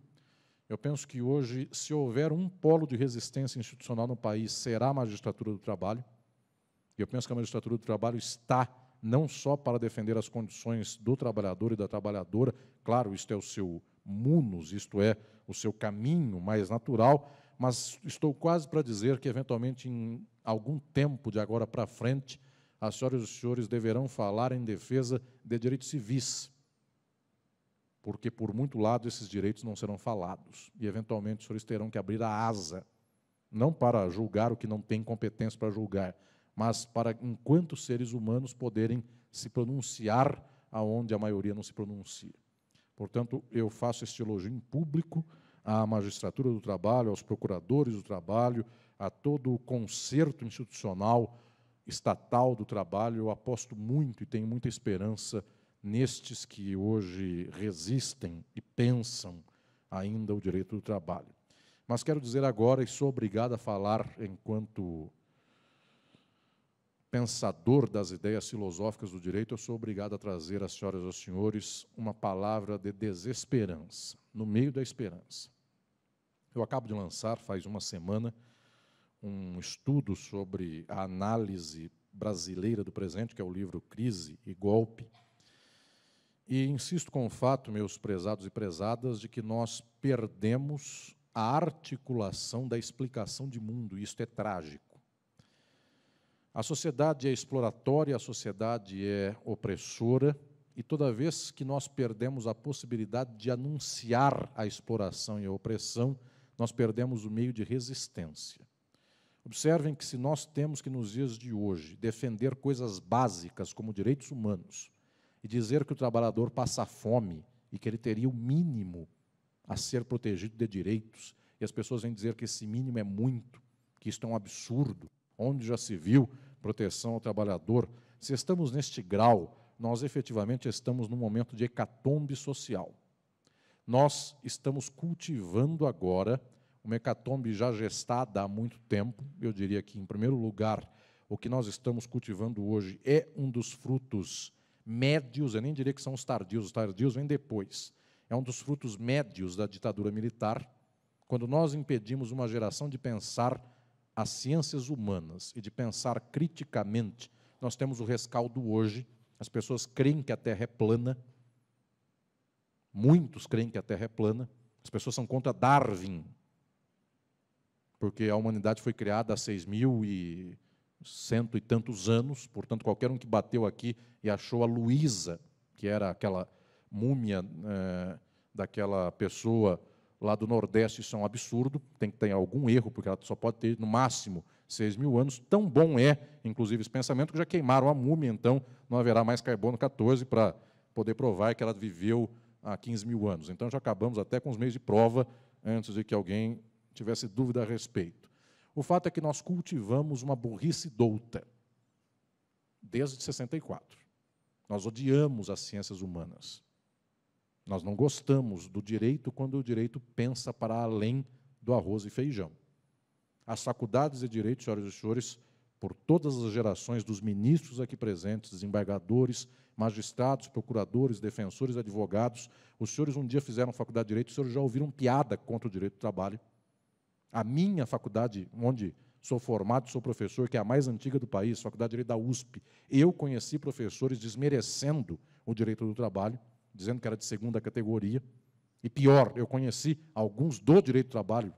Eu penso que hoje, se houver um polo de resistência institucional no país, será a magistratura do trabalho. E eu penso que a magistratura do trabalho está não só para defender as condições do trabalhador e da trabalhadora, claro, isto é o seu munus, isto é o seu caminho mais natural, mas estou quase para dizer que, eventualmente, em algum tempo de agora para frente, as senhoras e os senhores deverão falar em defesa de direitos civis, porque, por muito lado, esses direitos não serão falados, e, eventualmente, os senhores terão que abrir a asa, não para julgar o que não tem competência para julgar, mas para, enquanto seres humanos, poderem se pronunciar aonde a maioria não se pronuncia. Portanto, eu faço este elogio em público à magistratura do trabalho, aos procuradores do trabalho, a todo o concerto institucional estatal do trabalho. Eu aposto muito e tenho muita esperança nestes que hoje resistem e pensam ainda o direito do trabalho. Mas quero dizer agora, e sou obrigado a falar enquanto pensador das ideias filosóficas do direito, eu sou obrigado a trazer às senhoras e aos senhores uma palavra de desesperança, no meio da esperança. Eu acabo de lançar, faz uma semana, um estudo sobre a análise brasileira do presente, que é o livro Crise e Golpe, e insisto com o fato, meus prezados e prezadas, de que nós perdemos a articulação da explicação de mundo, e isto é trágico. A sociedade é exploratória, a sociedade é opressora, e toda vez que nós perdemos a possibilidade de anunciar a exploração e a opressão, nós perdemos o meio de resistência. Observem que, se nós temos que, nos dias de hoje, defender coisas básicas como direitos humanos e dizer que o trabalhador passa fome e que ele teria o mínimo a ser protegido de direitos, e as pessoas vêm dizer que esse mínimo é muito, que isto é um absurdo, onde já se viu proteção ao trabalhador. Se estamos neste grau, nós efetivamente estamos num momento de hecatombe social. Nós estamos cultivando agora uma hecatombe já gestada há muito tempo. Eu diria que, em primeiro lugar, o que nós estamos cultivando hoje é um dos frutos médios, eu nem diria que são os tardios vêm depois, é um dos frutos médios da ditadura militar, quando nós impedimos uma geração de pensar as ciências humanas e de pensar criticamente. Nós temos o rescaldo hoje, as pessoas creem que a Terra é plana, muitos creem que a Terra é plana, as pessoas são contra Darwin, porque a humanidade foi criada há 6.100 e tantos anos, portanto, qualquer um que bateu aqui e achou a Luísa, que era aquela múmia daquela pessoa lá do Nordeste, isso é um absurdo, tem que ter algum erro, porque ela só pode ter, no máximo, 6.000 anos. Tão bom é, inclusive, esse pensamento, que já queimaram a múmia, então não haverá mais carbono 14 para poder provar que ela viveu há 15.000 anos. Então, já acabamos até com os meios de prova, antes de que alguém tivesse dúvida a respeito. O fato é que nós cultivamos uma burrice douta, desde 64. Nós odiamos as ciências humanas. Nós não gostamos do direito quando o direito pensa para além do arroz e feijão. As faculdades de direito, senhoras e senhores, por todas as gerações dos ministros aqui presentes, desembargadores, magistrados, procuradores, defensores, advogados, os senhores um dia fizeram faculdade de direito, os senhores já ouviram piada contra o direito do trabalho. A minha faculdade, onde sou formado, sou professor, que é a mais antiga do país, Faculdade de Direito da USP, eu conheci professores desmerecendo o direito do trabalho, dizendo que era de segunda categoria, e pior, eu conheci alguns do direito do trabalho,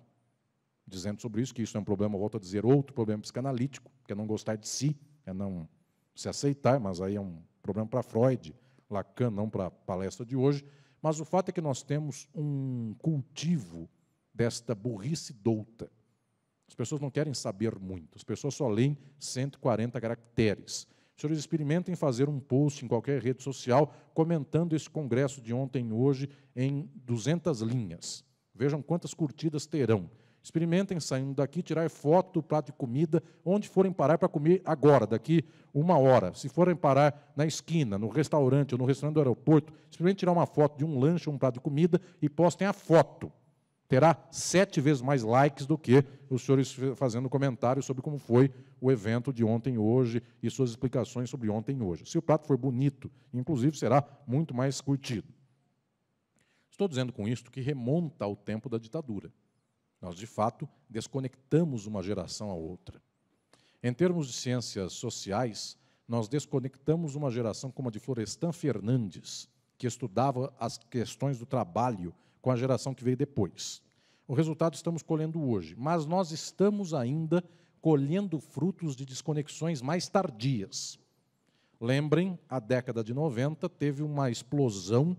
dizendo sobre isso, que isso é um problema, volto a dizer, outro problema psicanalítico, que é não gostar de si, é não se aceitar, mas aí é um problema para Freud, Lacan, não para a palestra de hoje, mas o fato é que nós temos um cultivo desta burrice douta. As pessoas não querem saber muito, as pessoas só leem 140 caracteres. Os senhores experimentem fazer um post em qualquer rede social comentando esse congresso de ontem e hoje em 200 linhas. Vejam quantas curtidas terão. Experimentem, saindo daqui, tirar foto do prato de comida, onde forem parar para comer agora, daqui 1 hora. Se forem parar na esquina, no restaurante ou no restaurante do aeroporto, experimentem tirar uma foto de um lanche ou um prato de comida e postem a foto. Terá 7 vezes mais likes do que os senhores fazendo comentários sobre como foi o evento de ontem e hoje e suas explicações sobre ontem e hoje. Se o prato for bonito, inclusive, será muito mais curtido. Estou dizendo com isto que remonta ao tempo da ditadura. Nós, de fato, desconectamos uma geração à outra. Em termos de ciências sociais, nós desconectamos uma geração como a de Florestan Fernandes, que estudava as questões do trabalho com a geração que veio depois. O resultado estamos colhendo hoje, mas nós estamos ainda colhendo frutos de desconexões mais tardias. Lembrem, a década de 90 teve uma explosão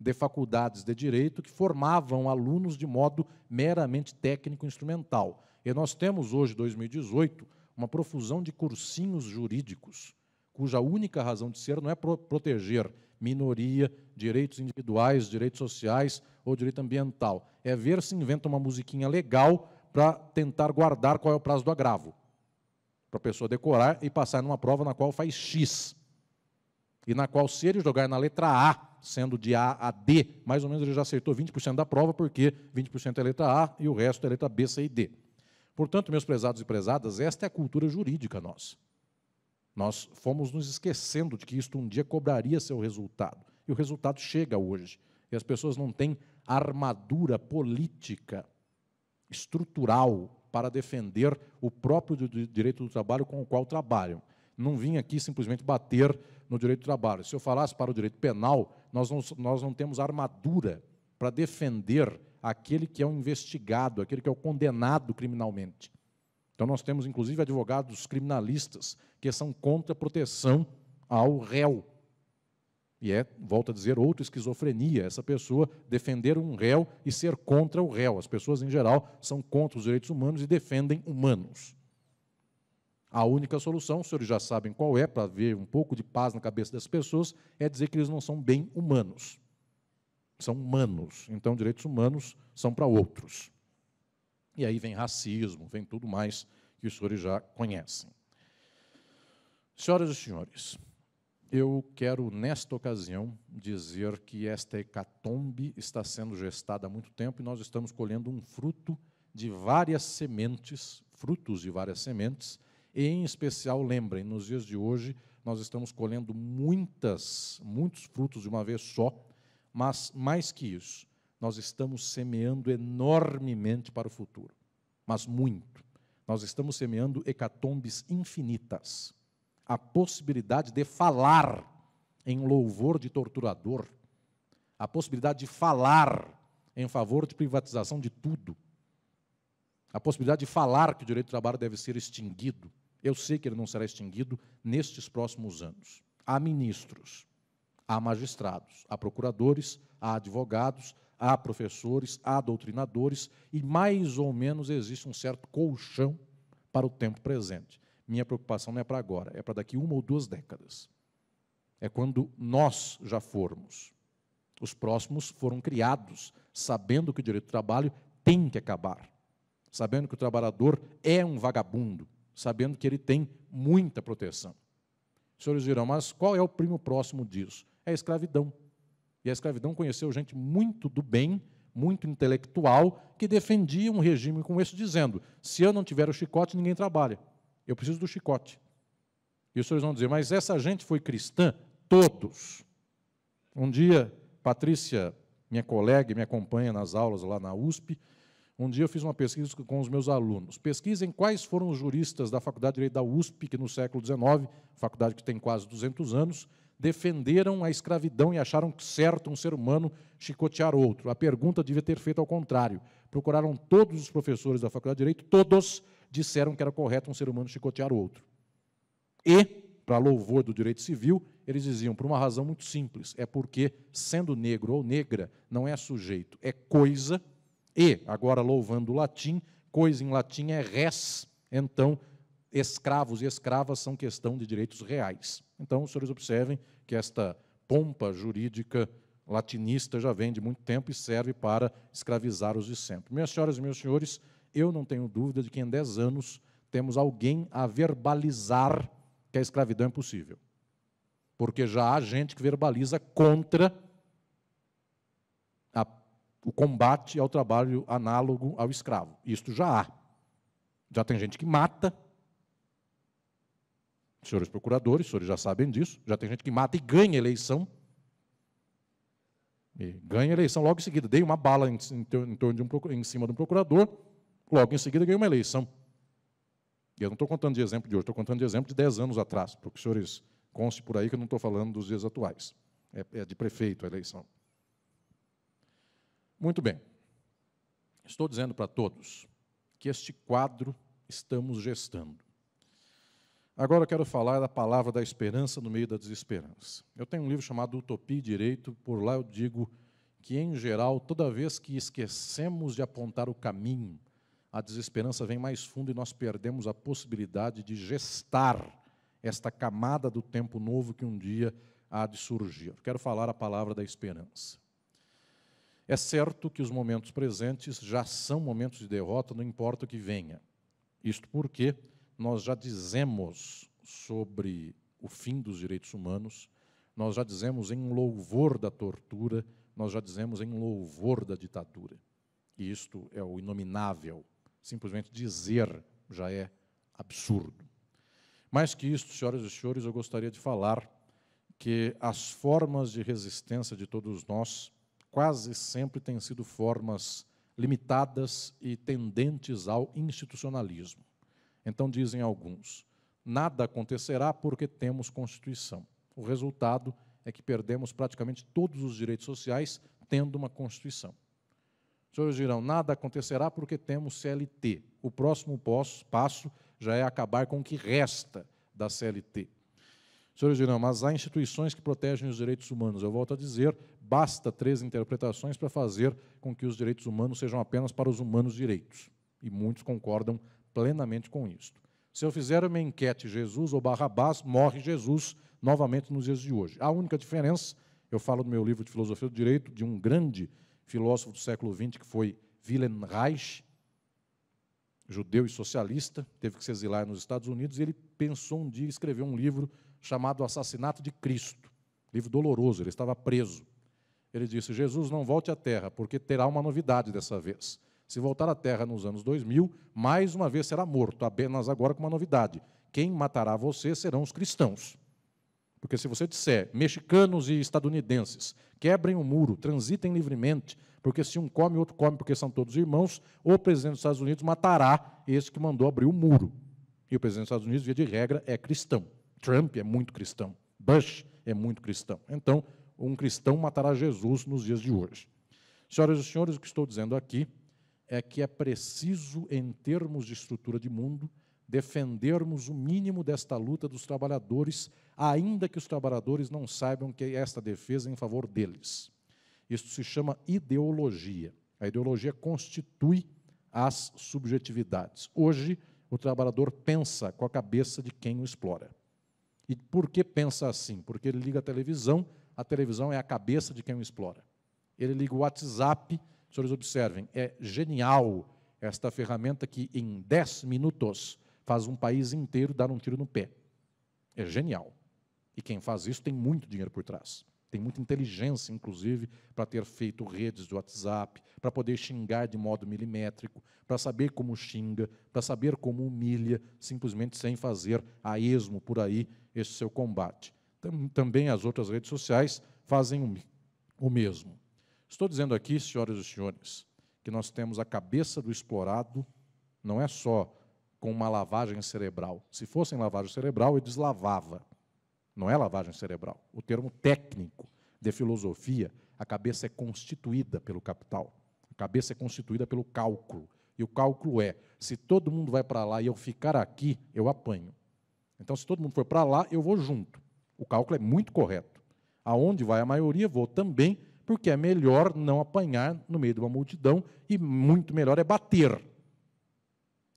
de faculdades de direito que formavam alunos de modo meramente técnico-instrumental. E nós temos hoje, 2018, uma profusão de cursinhos jurídicos, cuja única razão de ser não é proteger minoria, direitos individuais, direitos sociais ou direito ambiental. É ver se inventa uma musiquinha legal para tentar guardar qual é o prazo do agravo, para a pessoa decorar e passar numa prova na qual faz X, e na qual, se ele jogar na letra A, sendo de A a D, mais ou menos ele já acertou 20% da prova, porque 20% é letra A e o resto é letra B, C e D. Portanto, meus prezados e prezadas, esta é a cultura jurídica nossa. Nós fomos nos esquecendo de que isto um dia cobraria seu resultado. E o resultado chega hoje. E as pessoas não têm armadura política, estrutural, para defender o próprio direito do trabalho com o qual trabalham. Não vim aqui simplesmente bater no direito do trabalho. Se eu falasse para o direito penal, nós não temos armadura para defender aquele que é o investigado, aquele que é o condenado criminalmente. Então, nós temos, inclusive, advogados criminalistas que são contra a proteção ao réu. E volto a dizer, outra esquizofrenia, essa pessoa defender um réu e ser contra o réu. As pessoas, em geral, são contra os direitos humanos e defendem humanos. A única solução, os senhores já sabem qual é, para ver um pouco de paz na cabeça das pessoas, é dizer que eles não são bem humanos. São humanos. Então, direitos humanos são para outros. E aí vem racismo, vem tudo mais que os senhores já conhecem. Senhoras e senhores, eu quero, nesta ocasião, dizer que esta hecatombe está sendo gestada há muito tempo e nós estamos colhendo um fruto de várias sementes, frutos de várias sementes, e, em especial, lembrem, nos dias de hoje, nós estamos colhendo muitos frutos de uma vez só, mas, mais que isso, nós estamos semeando enormemente para o futuro, mas muito. Nós estamos semeando hecatombes infinitas. A possibilidade de falar em louvor de torturador, a possibilidade de falar em favor de privatização de tudo, a possibilidade de falar que o direito do trabalho deve ser extinguido. Eu sei que ele não será extinguido nestes próximos anos. Há ministros, há magistrados, há procuradores, há advogados, há professores, há doutrinadores, e mais ou menos existe um certo colchão para o tempo presente. Minha preocupação não é para agora, é para daqui 1 ou 2 décadas. É quando nós já formos. Os próximos foram criados sabendo que o direito do trabalho tem que acabar, sabendo que o trabalhador é um vagabundo, sabendo que ele tem muita proteção. Os senhores dirão, mas qual é o primo próximo disso? É a escravidão. E a escravidão conheceu gente muito do bem, muito intelectual, que defendia um regime como esse, dizendo, se eu não tiver o chicote, ninguém trabalha. Eu preciso do chicote. E os senhores vão dizer, mas essa gente foi cristã? Todos. Um dia, Patrícia, minha colega, me acompanha nas aulas lá na USP, um dia eu fiz uma pesquisa com os meus alunos. Pesquisem quais foram os juristas da Faculdade de Direito da USP, que no século XIX, faculdade que tem quase 200 anos, defenderam a escravidão e acharam certo um ser humano chicotear outro. A pergunta devia ter feito ao contrário. Procuraram todos os professores da Faculdade de Direito, todos disseram que era correto um ser humano chicotear outro. E para louvor do direito civil, eles diziam, por uma razão muito simples, é porque, sendo negro ou negra, não é sujeito, é coisa, e, agora louvando o latim, coisa em latim é res, então, escravos e escravas são questão de direitos reais. Então, os senhores observem que esta pompa jurídica latinista já vem de muito tempo e serve para escravizar os de sempre. Minhas senhoras e meus senhores, eu não tenho dúvida de que em 10 anos temos alguém a verbalizar que a escravidão é possível. Porque já há gente que verbaliza contra o combate ao trabalho análogo ao escravo. Isto já há. Já tem gente que mata. Senhores procuradores, os senhores já sabem disso. Já tem gente que mata e ganha eleição. E ganha eleição logo em seguida. Dei uma bala em cima de um procurador, logo em seguida ganhei uma eleição. E eu não estou contando de exemplo de hoje, estou contando de exemplo de 10 anos atrás, para que os senhores conste por aí que eu não estou falando dos dias atuais. É de prefeito a eleição. Muito bem. Estou dizendo para todos que este quadro estamos gestando. Agora eu quero falar da palavra da esperança no meio da desesperança. Eu tenho um livro chamado Utopia e Direito, por lá eu digo que, em geral, toda vez que esquecemos de apontar o caminho, a desesperança vem mais fundo e nós perdemos a possibilidade de gestar esta camada do tempo novo que um dia há de surgir. Quero falar a palavra da esperança. É certo que os momentos presentes já são momentos de derrota, não importa o que venha. Isto porque nós já dizemos sobre o fim dos direitos humanos, nós já dizemos em louvor da tortura, nós já dizemos em louvor da ditadura. E isto é o inominável. Simplesmente dizer já é absurdo. Mais que isto, senhoras e senhores, eu gostaria de falar que as formas de resistência de todos nós quase sempre têm sido formas limitadas e tendentes ao institucionalismo. Então, dizem alguns, nada acontecerá porque temos Constituição. O resultado é que perdemos praticamente todos os direitos sociais tendo uma Constituição. Os senhores dirão, nada acontecerá porque temos CLT. O próximo passo já é acabar com o que resta da CLT. Os senhores dirão, mas há instituições que protegem os direitos humanos. Eu volto a dizer, basta 3 interpretações para fazer com que os direitos humanos sejam apenas para os humanos direitos. E muitos concordam plenamente com isto. Se eu fizer uma enquete Jesus ou Barrabás, morre Jesus novamente nos dias de hoje. A única diferença, eu falo no meu livro de Filosofia do Direito, de um grande filósofo do século XX, que foi Wilhelm Reich, judeu e socialista, teve que se exilar nos Estados Unidos, e ele pensou um dia em escrever um livro chamado Assassinato de Cristo, livro doloroso, ele estava preso. Ele disse, Jesus não volte à Terra, porque terá uma novidade dessa vez. Se voltar à Terra nos anos 2000, mais uma vez será morto, apenas agora com uma novidade. Quem matará você serão os cristãos. Porque se você disser, mexicanos e estadunidenses, quebrem o muro, transitem livremente, porque se um come, o outro come, porque são todos irmãos, o presidente dos Estados Unidos matará esse que mandou abrir o muro. E o presidente dos Estados Unidos, via de regra, é cristão. Trump é muito cristão. Bush é muito cristão. Então, um cristão matará Jesus nos dias de hoje. Senhoras e senhores, o que estou dizendo aqui é que é preciso, em termos de estrutura de mundo, defendermos o mínimo desta luta dos trabalhadores, ainda que os trabalhadores não saibam que esta defesa é em favor deles. Isto se chama ideologia. A ideologia constitui as subjetividades. Hoje, o trabalhador pensa com a cabeça de quem o explora. E por que pensa assim? Porque ele liga a televisão é a cabeça de quem o explora. Ele liga o WhatsApp, os senhores observem, é genial esta ferramenta que, em 10 minutos, faz um país inteiro dar um tiro no pé. É genial. E quem faz isso tem muito dinheiro por trás. Tem muita inteligência, inclusive, para ter feito redes de WhatsApp, para poder xingar de modo milimétrico, para saber como xinga, para saber como humilha, simplesmente sem fazer a esmo por aí esse seu combate. Também as outras redes sociais fazem o mesmo. Estou dizendo aqui, senhoras e senhores, que nós temos a cabeça do explorado, não é só com uma lavagem cerebral. Se fosse em lavagem cerebral, eu deslavava. Não é lavagem cerebral. O termo técnico de filosofia, a cabeça é constituída pelo capital. A cabeça é constituída pelo cálculo. E o cálculo é, se todo mundo vai para lá e eu ficar aqui, eu apanho. Então, se todo mundo for para lá, eu vou junto. O cálculo é muito correto. Aonde vai a maioria, vou também, porque é melhor não apanhar no meio de uma multidão e muito melhor é bater.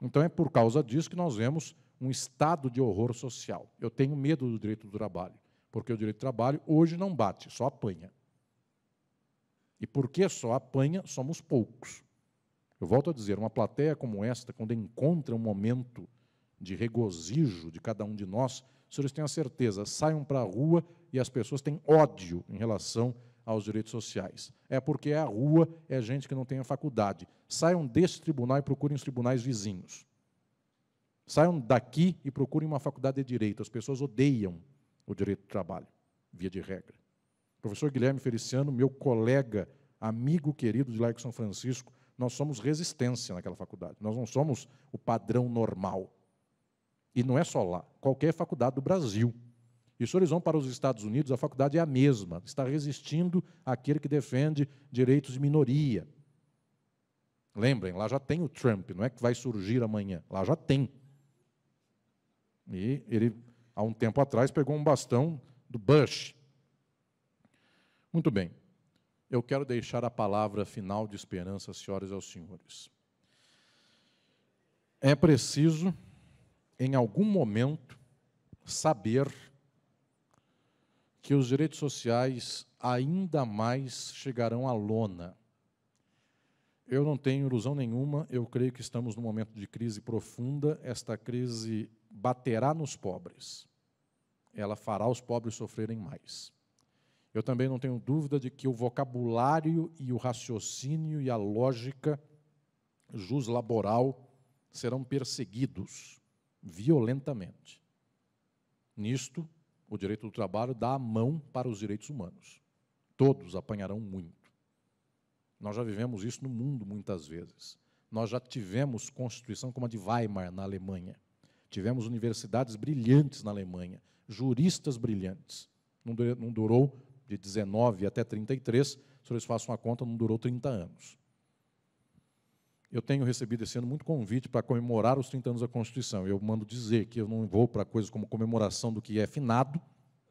Então, é por causa disso que nós vemos um estado de horror social. Eu tenho medo do direito do trabalho, porque o direito do trabalho hoje não bate, só apanha. E porque só apanha, somos poucos. Eu volto a dizer, uma plateia como esta, quando encontra um momento de regozijo de cada um de nós, os senhores têm a certeza, saiam para a rua e as pessoas têm ódio em relação aos direitos sociais. É porque a rua é gente que não tem a faculdade. Saiam desse tribunal e procurem os tribunais vizinhos. Saiam daqui e procurem uma faculdade de direito. As pessoas odeiam o direito do trabalho, via de regra. O professor Guilherme Feliciano, meu colega, amigo querido de Largo São Francisco, nós somos resistência naquela faculdade. Nós não somos o padrão normal. E não é só lá, qualquer faculdade do Brasil. E os senhores vão para os Estados Unidos, a faculdade é a mesma, está resistindo àquele que defende direitos de minoria. Lembrem, lá já tem o Trump, não é que vai surgir amanhã, lá já tem. E ele, há um tempo atrás, pegou um bastão do Bush. Muito bem, eu quero deixar a palavra final de esperança, senhoras e aos senhores. É preciso, em algum momento, saber que os direitos sociais ainda mais chegarão à lona. Eu não tenho ilusão nenhuma, eu creio que estamos num momento de crise profunda, esta crise baterá nos pobres, ela fará os pobres sofrerem mais. Eu também não tenho dúvida de que o vocabulário e o raciocínio e a lógica juslaboral serão perseguidos violentamente. Nisto, o direito do trabalho dá a mão para os direitos humanos. Todos apanharão muito. Nós já vivemos isso no mundo muitas vezes. Nós já tivemos Constituição como a de Weimar, na Alemanha. Tivemos universidades brilhantes na Alemanha, juristas brilhantes. Não durou de 19 até 33, se vocês façam a conta, não durou 30 anos. Eu tenho recebido esse ano muito convite para comemorar os 30 anos da Constituição. Eu mando dizer que eu não vou para coisas como comemoração do que é finado,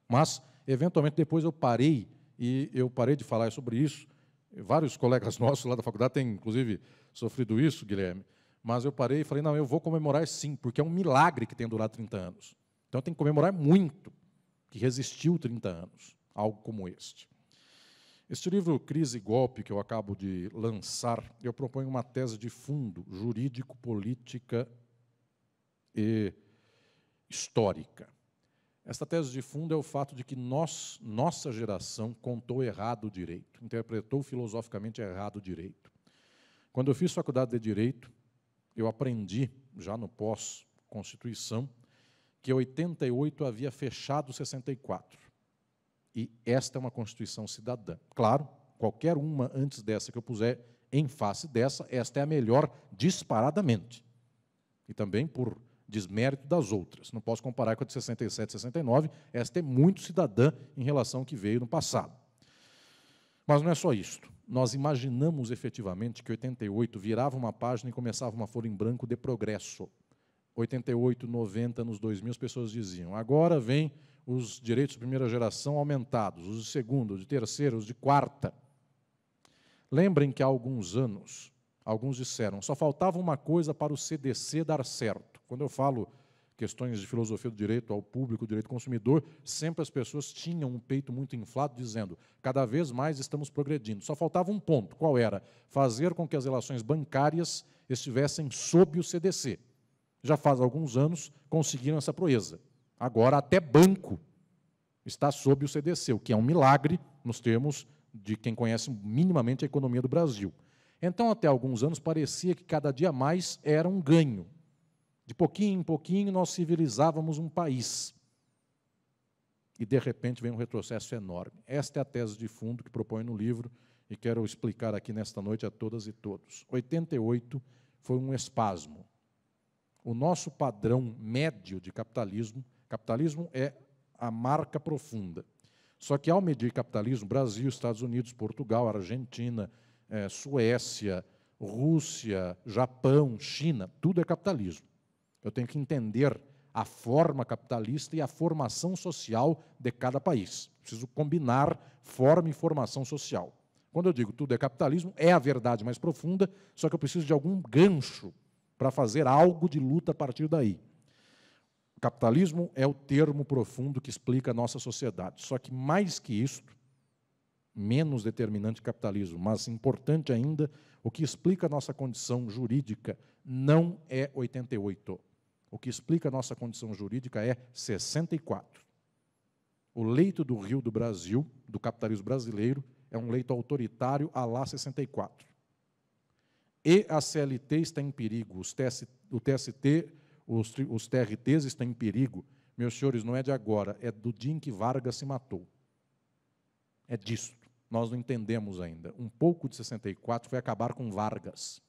mas, eventualmente, depois eu parei de falar sobre isso. Vários colegas nossos lá da faculdade têm, inclusive, sofrido isso, Guilherme, mas eu parei e falei, não, eu vou comemorar sim, porque é um milagre que tenha durado 30 anos. Então, tem que comemorar muito que resistiu 30 anos, algo como este. Este livro, Crise e Golpe, que eu acabo de lançar, eu proponho uma tese de fundo jurídico, política e histórica. Esta tese de fundo é o fato de que nossa geração contou errado o direito, interpretou filosoficamente errado o direito. Quando eu fiz faculdade de Direito, eu aprendi, já no pós-Constituição, que 88 havia fechado 64. E esta é uma Constituição cidadã. Claro, qualquer uma antes dessa que eu puser em face dessa, esta é a melhor disparadamente. E também por desmérito das outras. Não posso comparar com a de 67, 69, esta é muito cidadã em relação ao que veio no passado. Mas não é só isto. Nós imaginamos efetivamente que 88 virava uma página e começava uma folha em branco de progresso. 88, 90, nos 2000, as pessoas diziam, agora vem os direitos de primeira geração aumentados, os de segunda, os de terceira, os de quarta. Lembrem que há alguns anos, alguns disseram, só faltava uma coisa para o CDC dar certo. Quando eu falo questões de filosofia do direito ao público, direito ao consumidor, sempre as pessoas tinham um peito muito inflado, dizendo, cada vez mais estamos progredindo. Só faltava um ponto, qual era? Fazer com que as relações bancárias estivessem sob o CDC. Já faz alguns anos conseguiram essa proeza. Agora, até banco está sob o CDC, o que é um milagre nos termos de quem conhece minimamente a economia do Brasil. Então, até alguns anos, parecia que cada dia mais era um ganho. De pouquinho em pouquinho, nós civilizávamos um país. E, de repente, vem um retrocesso enorme. Esta é a tese de fundo que proponho no livro e quero explicar aqui nesta noite a todas e todos. 88 foi um espasmo. O nosso padrão médio de capitalismo, capitalismo é a marca profunda. Só que, ao medir capitalismo, Brasil, Estados Unidos, Portugal, Argentina, Suécia, Rússia, Japão, China, tudo é capitalismo. Eu tenho que entender a forma capitalista e a formação social de cada país. Preciso combinar forma e formação social. Quando eu digo tudo é capitalismo, é a verdade mais profunda, só que eu preciso de algum gancho para fazer algo de luta a partir daí. Capitalismo é o termo profundo que explica a nossa sociedade. Só que, mais que isto, menos determinante capitalismo, mas importante ainda, o que explica a nossa condição jurídica não é 88. O que explica a nossa condição jurídica é 64. O leito do rio do Brasil, do capitalismo brasileiro, é um leito autoritário à lá 64. E a CLT está em perigo, o TST, os TRTs estão em perigo. Meus senhores, não é de agora, é do dia em que Vargas se matou. É disso. Nós não entendemos ainda. Um pouco de 64 foi acabar com Vargas.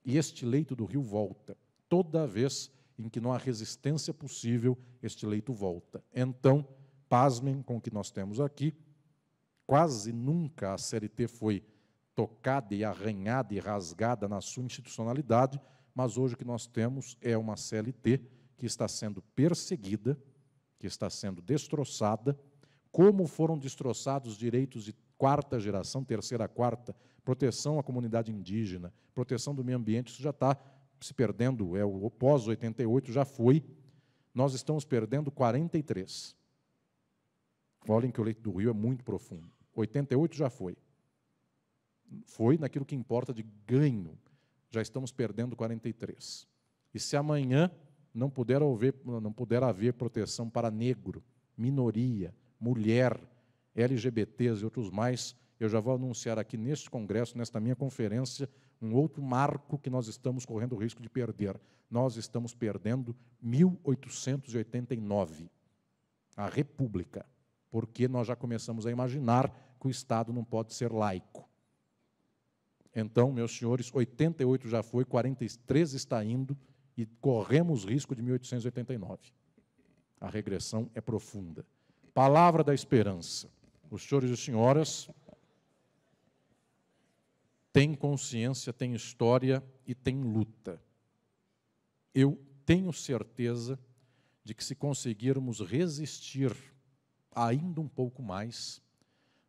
E este leito do rio volta. Toda vez em que não há resistência possível, este leito volta. Então, pasmem com o que nós temos aqui, quase nunca a CLT foi tocada e arranhada e rasgada na sua institucionalidade, mas hoje o que nós temos é uma CLT que está sendo perseguida, que está sendo destroçada, como foram destroçados os direitos de quarta geração, terceira, quarta, proteção à comunidade indígena, proteção do meio ambiente, isso já está se perdendo, o pós-88 já foi, nós estamos perdendo 43. Olhem que o leito do rio é muito profundo. 88 já foi. Foi naquilo que importa de ganho. Já estamos perdendo 43. E se amanhã não puder haver proteção para negro, minoria, mulher, LGBTs e outros mais, eu já vou anunciar aqui neste congresso, nesta minha conferência, um outro marco que nós estamos correndo o risco de perder. Nós estamos perdendo 1889, a República, porque nós já começamos a imaginar que o Estado não pode ser laico. Então, meus senhores, 88 já foi, 43 está indo e corremos risco de 1889. A regressão é profunda. Palavra da esperança. Os senhores e senhoras têm consciência, têm história e têm luta. Eu tenho certeza de que se conseguirmos resistir ainda um pouco mais,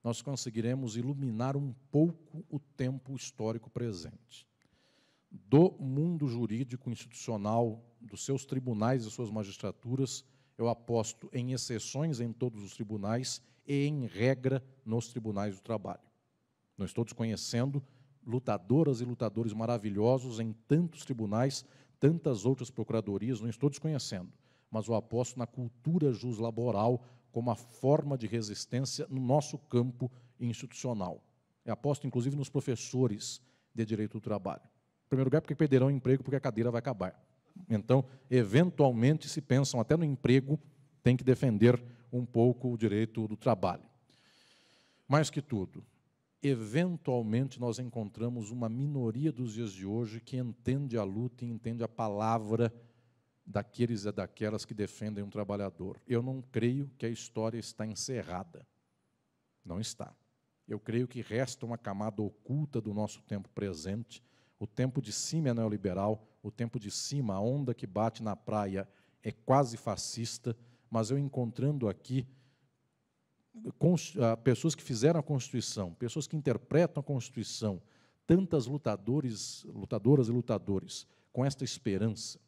nós conseguiremos iluminar um pouco o tempo histórico presente. Do mundo jurídico institucional, dos seus tribunais e suas magistraturas, eu aposto em exceções em todos os tribunais e em regra nos tribunais do trabalho. Não estou desconhecendo lutadoras e lutadores maravilhosos em tantos tribunais, tantas outras procuradorias, não estou desconhecendo, mas eu aposto na cultura juslaboral como a forma de resistência no nosso campo institucional. Eu aposto, inclusive, nos professores de direito do trabalho. Em primeiro lugar, porque perderão o emprego, porque a cadeira vai acabar. Então, eventualmente, se pensam até no emprego, tem que defender um pouco o direito do trabalho. Mais que tudo, eventualmente nós encontramos uma minoria dos dias de hoje que entende a luta e entende a palavra daqueles e daquelas que defendem um trabalhador. Eu não creio que a história está encerrada. Não está. Eu creio que resta uma camada oculta do nosso tempo presente. O tempo de cima é neoliberal, o tempo de cima, a onda que bate na praia é quase fascista, mas eu encontrando aqui pessoas que fizeram a Constituição, pessoas que interpretam a Constituição, tantas lutadoras e lutadores, com esta esperança,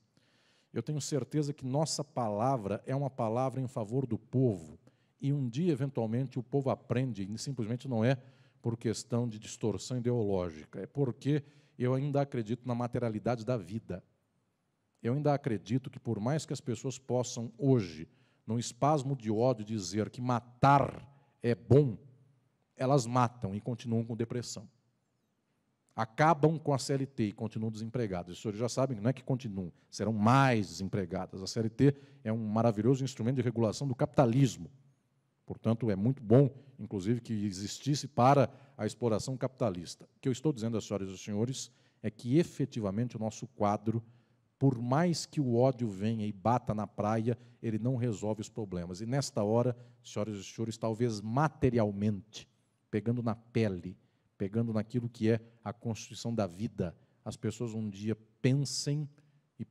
eu tenho certeza que nossa palavra é uma palavra em favor do povo, e um dia, eventualmente, o povo aprende, e simplesmente não é por questão de distorção ideológica, é porque eu ainda acredito na materialidade da vida. Eu ainda acredito que, por mais que as pessoas possam, hoje, num espasmo de ódio, dizer que matar é bom, elas matam e continuam com depressão. Acabam com a CLT e continuam desempregadas. Os senhores já sabem, não é que continuam, serão mais desempregadas. A CLT é um maravilhoso instrumento de regulação do capitalismo. Portanto, é muito bom, inclusive, que existisse para a exploração capitalista. O que eu estou dizendo às senhoras e aos senhores é que, efetivamente, o nosso quadro, por mais que o ódio venha e bata na praia, ele não resolve os problemas. E, nesta hora, senhoras e senhores, talvez materialmente, pegando na pele, pegando naquilo que é a constituição da vida, as pessoas um dia pensem e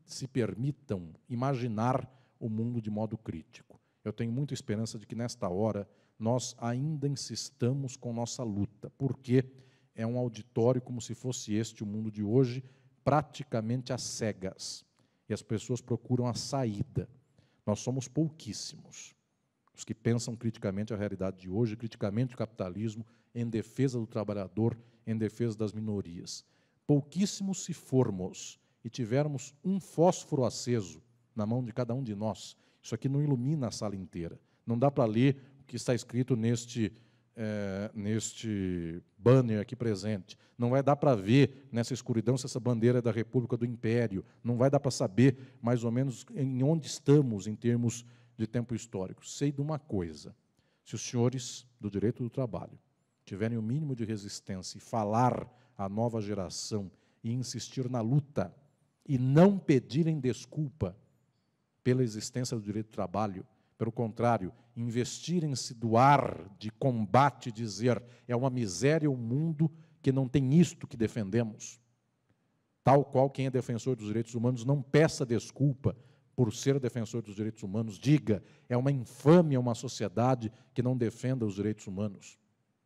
se permitam imaginar o mundo de modo crítico. Eu tenho muita esperança de que, nesta hora, nós ainda insistamos com nossa luta, porque é um auditório como se fosse este o mundo de hoje, praticamente às cegas, e as pessoas procuram a saída. Nós somos pouquíssimos, os que pensam criticamente a realidade de hoje, criticamente o capitalismo, em defesa do trabalhador, em defesa das minorias. Pouquíssimos se formos e tivermos um fósforo aceso na mão de cada um de nós. Isso aqui não ilumina a sala inteira. Não dá para ler o que está escrito neste banner aqui presente. Não vai dar para ver nessa escuridão se essa bandeira é da República do Império. Não vai dar para saber mais ou menos em onde estamos em termos de tempo histórico. Sei de uma coisa: se os senhores do direito do trabalho tiverem o mínimo de resistência e falar à nova geração e insistir na luta e não pedirem desculpa pela existência do direito do trabalho, pelo contrário, investir em se doar de combate, dizer é uma miséria o mundo que não tem isto que defendemos, tal qual quem é defensor dos direitos humanos não peça desculpa por ser defensor dos direitos humanos, diga, é uma infâmia uma sociedade que não defenda os direitos humanos.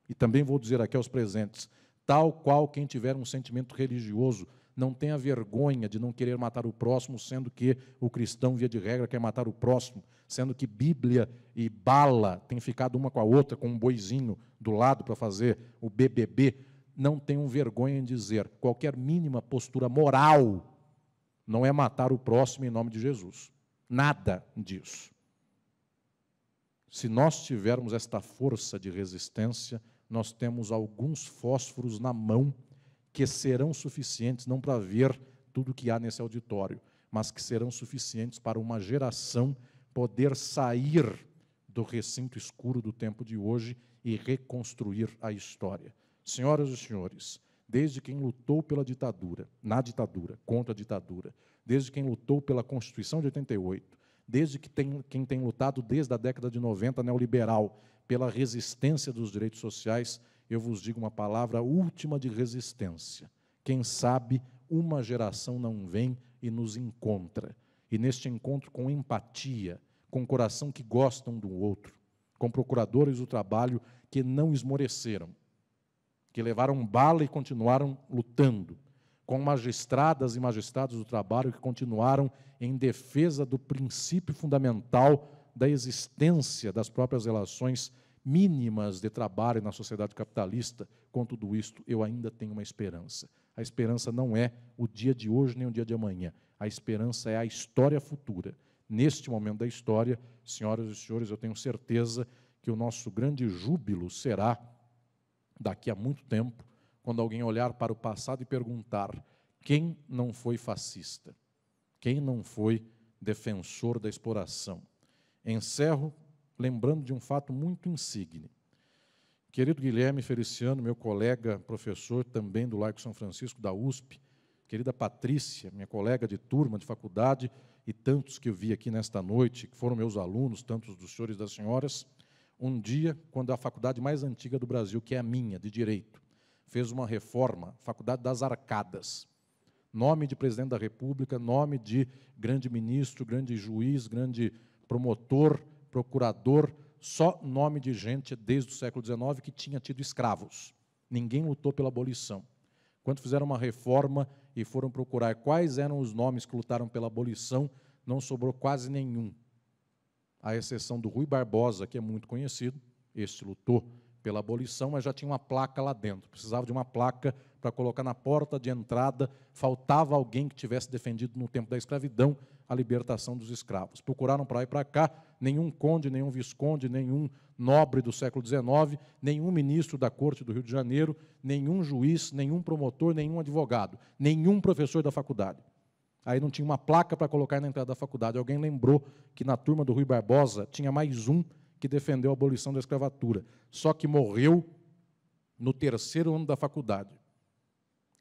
E também vou dizer aqui aos presentes, tal qual quem tiver um sentimento religioso, não tenha vergonha de não querer matar o próximo, sendo que o cristão, via de regra, quer matar o próximo, sendo que Bíblia e bala têm ficado uma com a outra, com um boizinho do lado para fazer o BBB, não tenham vergonha em dizer, qualquer mínima postura moral não é matar o próximo em nome de Jesus. Nada disso. Se nós tivermos esta força de resistência, nós temos alguns fósforos na mão que serão suficientes, não para ver tudo que há nesse auditório, mas que serão suficientes para uma geração poder sair do recinto escuro do tempo de hoje e reconstruir a história. Senhoras e senhores, desde quem lutou pela ditadura, na ditadura, contra a ditadura, desde quem lutou pela Constituição de 88, desde quem tem lutado desde a década de 90, neoliberal, pela resistência dos direitos sociais, eu vos digo uma palavra última de resistência. Quem sabe uma geração não vem e nos encontra. E neste encontro com empatia, com coração que gosta um do outro, com procuradores do trabalho que não esmoreceram, que levaram bala e continuaram lutando, com magistradas e magistrados do trabalho que continuaram em defesa do princípio fundamental da existência das próprias relações mínimas de trabalho na sociedade capitalista. Com tudo isto, eu ainda tenho uma esperança. A esperança não é o dia de hoje nem o dia de amanhã. A esperança é a história futura. Neste momento da história, senhoras e senhores, eu tenho certeza que o nosso grande júbilo será, daqui a muito tempo, quando alguém olhar para o passado e perguntar quem não foi fascista, quem não foi defensor da exploração. Encerro lembrando de um fato muito insigne. Querido Guilherme Feliciano, meu colega, professor também do Laico São Francisco, da USP, querida Patrícia, minha colega de turma, de faculdade, e tantos que eu vi aqui nesta noite, que foram meus alunos, tantos dos senhores e das senhoras, um dia, quando a faculdade mais antiga do Brasil, que é a minha, de Direito, fez uma reforma, Faculdade das Arcadas, nome de presidente da República, nome de grande ministro, grande juiz, grande promotor, procurador, só nome de gente desde o século XIX que tinha tido escravos. Ninguém lutou pela abolição. Quando fizeram uma reforma e foram procurar quais eram os nomes que lutaram pela abolição, não sobrou quase nenhum. À exceção do Rui Barbosa, que é muito conhecido, este lutou pela abolição, mas já tinha uma placa lá dentro. Precisava de uma placa para colocar na porta de entrada, faltava alguém que tivesse defendido no tempo da escravidão a libertação dos escravos. Procuraram para lá e para cá, nenhum conde, nenhum visconde, nenhum nobre do século XIX, nenhum ministro da Corte do Rio de Janeiro, nenhum juiz, nenhum promotor, nenhum advogado, nenhum professor da faculdade. Aí não tinha uma placa para colocar na entrada da faculdade. Alguém lembrou que na turma do Rui Barbosa tinha mais um que defendeu a abolição da escravatura, só que morreu no 3º ano da faculdade.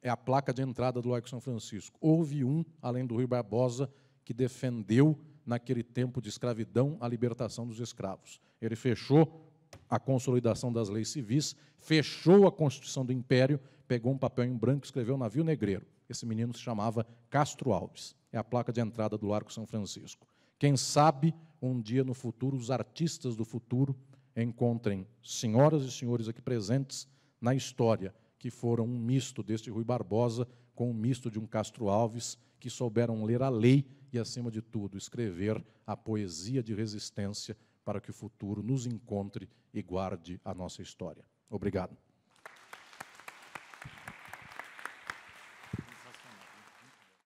É a placa de entrada do Laico São Francisco. Houve um, além do Rui Barbosa, que defendeu, naquele tempo de escravidão, a libertação dos escravos. Ele fechou a consolidação das leis civis, fechou a Constituição do Império, pegou um papel em branco e escreveu Navio Negreiro. Esse menino se chamava Castro Alves. É a placa de entrada do Largo São Francisco. Quem sabe, um dia no futuro, os artistas do futuro encontrem senhoras e senhores aqui presentes na história, que foram um misto deste Rui Barbosa com um misto de um Castro Alves, que souberam ler a lei e, acima de tudo, escrever a poesia de resistência para que o futuro nos encontre e guarde a nossa história. Obrigado.